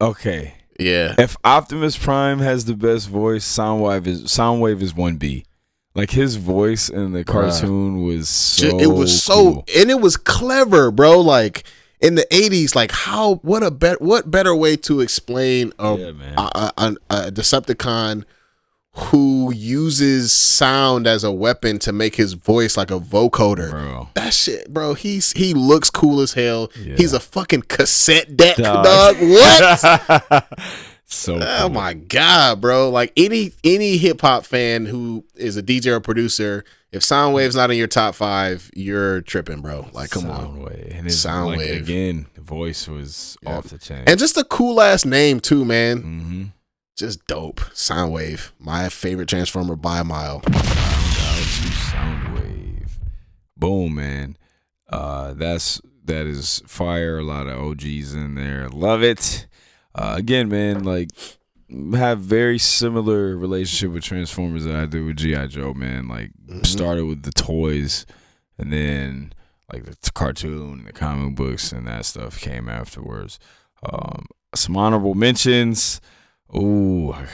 Okay. Yeah. If Optimus Prime has the best voice, Soundwave is 1B. Like his voice in the cartoon was so cool. And it was clever, bro. Like in the 80s, like what better way to explain a Decepticon who uses sound as a weapon to make his voice like a vocoder. Bro. That shit, bro. He looks cool as hell. Yeah. He's a fucking cassette deck, dog. What? So oh cool. My god, bro. Like any hip hop fan who is a DJ or producer, if Soundwave's not in your top 5, you're tripping, bro. Like, come on. Soundwave. And his, Soundwave. Like, again, the voice was off the chain. And just a cool ass name too, man. Mm-hmm. Just dope. Soundwave. My favorite Transformer by a mile. Soundwave. Boom, man. That is fire. A lot of OGs in there. Love it. Again, man, like, have very similar relationship with Transformers that I do with G.I. Joe, man. Like, started with the toys, and then like the cartoon, the comic books, and that stuff came afterwards. Some honorable mentions. Loved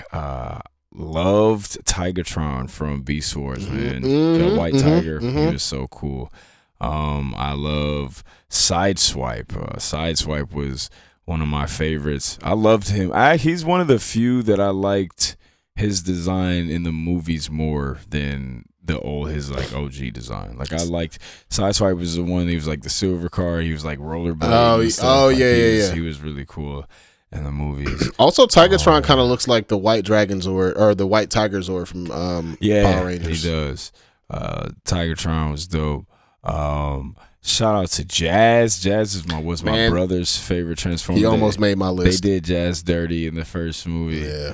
Tigatron from Beast Wars, man. The White Tiger, he was so cool. I love Sideswipe. Sideswipe was one of my favorites. I loved him. He's one of the few that I liked his design in the movies more than his like OG design. Like, I liked Sideswipe was the one. He was like the silver car. He was like rollerblading. Yeah. He was really cool in the movies. Also, Tigatron kind of looks like the White Dragon Zord, or the White Tiger Zord from Power Rangers. He does. Tigatron was dope. Shout out to Jazz. Jazz was my brother's favorite Transformer. He almost made my list. They did Jazz dirty in the first movie. Yeah.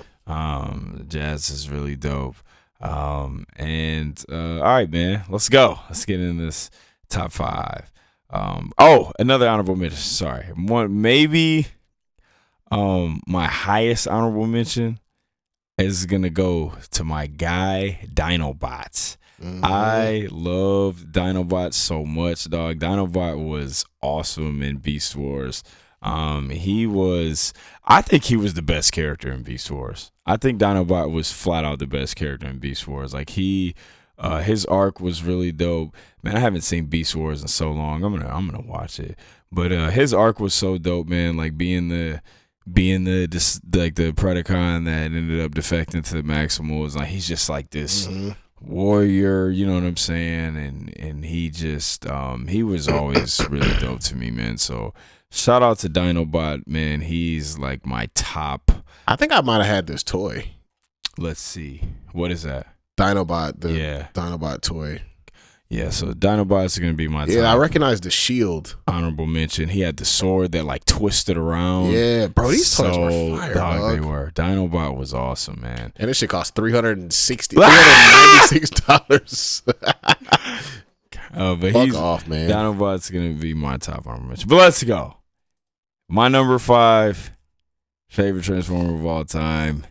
Jazz is really dope. All right, man. Let's go. Let's get in this top 5. Another honorable mention. Sorry. My highest honorable mention is gonna go to my guy Dinobots. I loved Dinobot so much, dog. Dinobot was awesome in Beast Wars. I think he was the best character in Beast Wars. I think Dinobot was flat out the best character in Beast Wars. Like his arc was really dope. Man, I haven't seen Beast Wars in so long. I'm gonna watch it. But his arc was so dope, man. Like being the Predacon that ended up defecting to the Maximals. Like he's just like this warrior, you know what I'm saying? And he just he was always really dope to me, man. So shout out to Dinobot, man. He's like my top. I think I might have had this toy. Let's see. What is that? Dinobot, Dinobot toy. Yeah, so Dinobot's going to be my top. Yeah, I recognize the shield. Honorable mention. He had the sword that like twisted around. Yeah, bro, these toys were fire, dog. They were. Dinobot was awesome, man. And this shit cost $396. But Fuck off, man. Dinobot's going to be my top honorable mention. But let's go. My number 5 favorite Transformer of all time,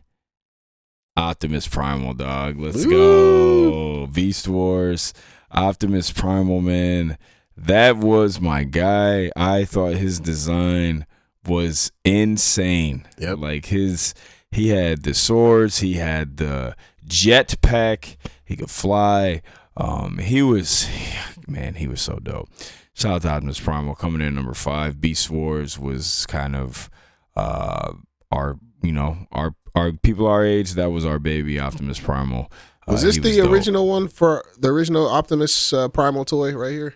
Optimus Primal, dog. Let's go. Beast Wars. Optimus Primal, man, that was my guy. I thought his design was insane. Yep. Like he had the swords, he had the jetpack, he could fly. He was so dope. Shout out to Optimus Primal coming in number 5. Beast Wars was kind of our people our age. That was our baby, Optimus Primal. Was this the original one for the original Optimus Primal toy right here?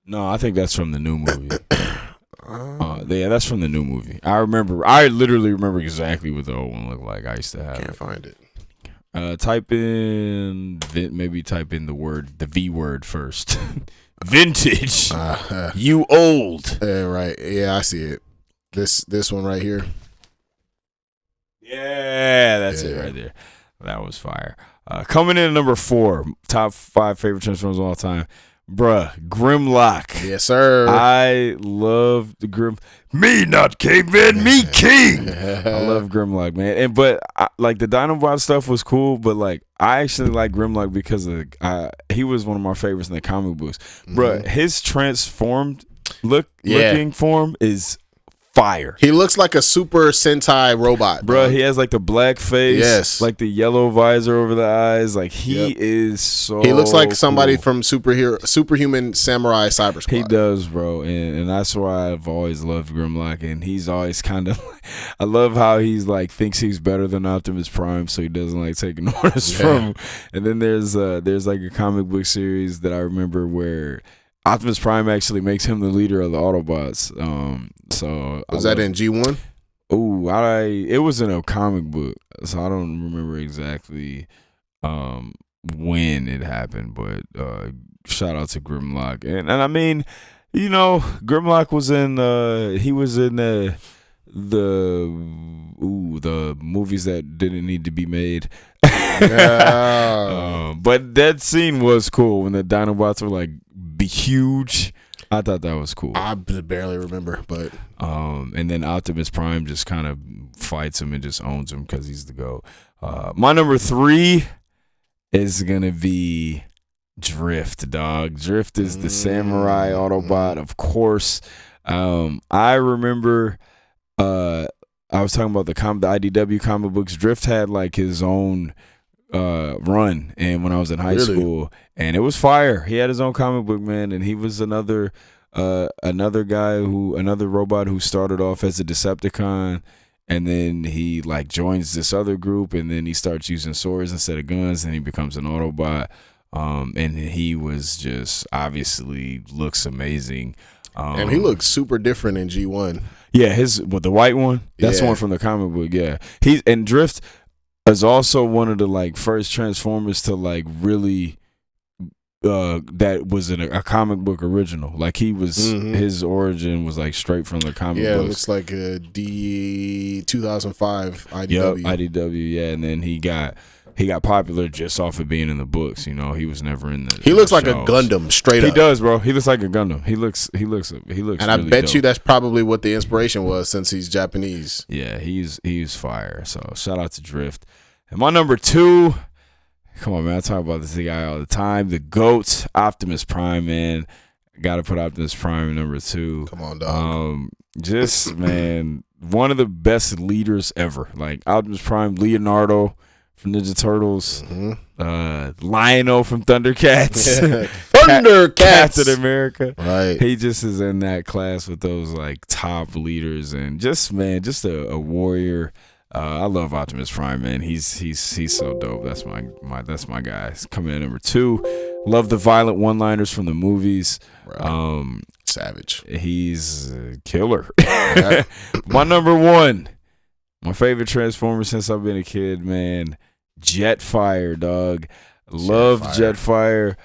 No, I think that's from the new movie. Yeah, that's from the new movie. I literally remember exactly what the old one looked like. I used to have Can't find it. Type in the V word first. Vintage. You old. Yeah, right. Yeah, I see it. This one right here. Yeah, that's it right there. That was fire. Coming in at number 4, top 5 favorite Transformers of all time, bruh, Grimlock. Yes, sir. I love the me not caveman, me king. I love Grimlock, man. But like the Dinobot stuff was cool, but like I actually like Grimlock because he was one of my favorites in the comic books. Bruh, his transformed looking form is fire. He looks like a Super Sentai robot, bro. He has like the black face, yes, like the yellow visor over the eyes. Like he is so. He looks like somebody from Superhuman Samurai Cyber Squad. He does, bro, and that's why I've always loved Grimlock. And he's always kind of. I love how he's like thinks he's better than Optimus Prime, so he doesn't like taking orders from him. And then there's like a comic book series that I remember where Optimus Prime actually makes him the leader of the Autobots. So was that in G1? Oh, it was in a comic book, so I don't remember exactly when it happened. But shout out to Grimlock, and I mean, you know, Grimlock was in the movies that didn't need to be made. But that scene was cool when the Dinobots were like huge. I thought that was cool. I barely remember, but and then Optimus Prime just kind of fights him and just owns him because he's the GOAT. My number 3 is gonna be Drift, dog. Drift is the samurai Autobot, of course. I remember I was talking about the IDW comic books. Drift had like his own run, and when I was in high school, and it was fire. He had his own comic book, man, and he was another robot who started off as a Decepticon, and then he like joins this other group, and then he starts using swords instead of guns, and he becomes an Autobot. And he was just obviously looks amazing. And he looks super different in G1. Yeah, the white one. That's the one from the comic book. Yeah, and Drift is also one of the like first Transformers to like really that was in a comic book original. Like he was his origin was like straight from the comic books. It looks like a D 2005 IDW. Yep, IDW. Yeah, and then he got popular just off of being in the books. You know, he was never in the. He looks like a Gundam, straight up. He does, bro. He looks like a Gundam. He looks. And really I bet dope. you that's probably what the inspiration was, since he's Japanese. Yeah, he's fire. So shout out to Drift. And my number 2, Come on, man. I talk about this guy all the time. The GOAT, Optimus Prime, man. Got to put Optimus Prime in number 2. Come on, dog. Just, man, one of the best leaders ever. Like, Optimus Prime, Leonardo from Ninja Turtles, Lionel from Thundercats. Thundercats. Captain America. Right. He just is in that class with those, like, top leaders. And just, man, just a warrior. I love Optimus Prime, man. He's so dope. That's my guy. He's coming in number 2. Love the violent one-liners from the movies. Right. Savage. He's a killer. My number 1, my favorite Transformer since I've been a kid, man. Jetfire, dog. Love Jetfire.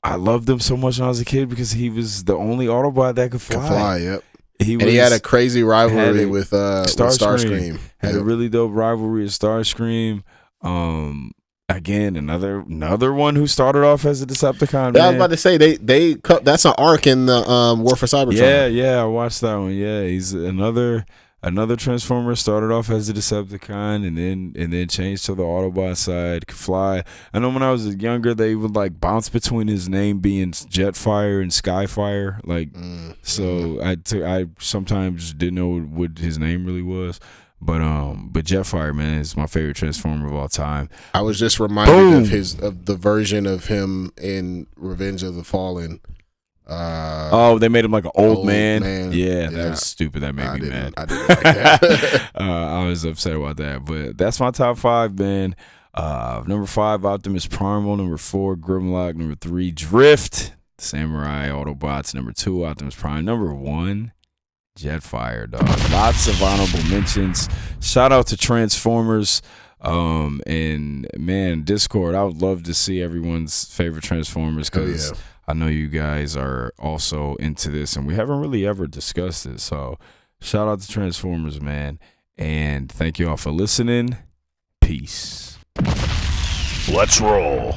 I loved him so much when I was a kid because he was the only Autobot that could fly. Yep. He had a crazy rivalry with Starscream. Had a really dope rivalry with Starscream. Again, another one who started off as a Decepticon. Yeah, I was about to say they that's an arc in the War for Cybertron. Yeah, I watched that one. Yeah, he's another Transformer. Started off as a Decepticon and then changed to the Autobot side. Could fly. I know when I was younger, they would like bounce between his name being Jetfire and Skyfire. Like, so I sometimes didn't know what his name really was. But Jetfire, man, is my favorite Transformer of all time. I was just reminded of the version of him in Revenge of the Fallen. They made him like an old man. Yeah, that was stupid. That made me mad. I didn't like that. I was upset about that. But that's my top 5, man. Number 5, Optimus Primal. Number 4, Grimlock. Number 3, Drift. Samurai Autobots. Number 2, Optimus Prime. Number 1, Jetfire, dog. Lots of honorable mentions. Shout out to Transformers. And man, Discord, I would love to see everyone's favorite Transformers because I know you guys are also into this and we haven't really ever discussed it. So shout out to Transformers, man. And thank you all for listening. Peace. Let's roll.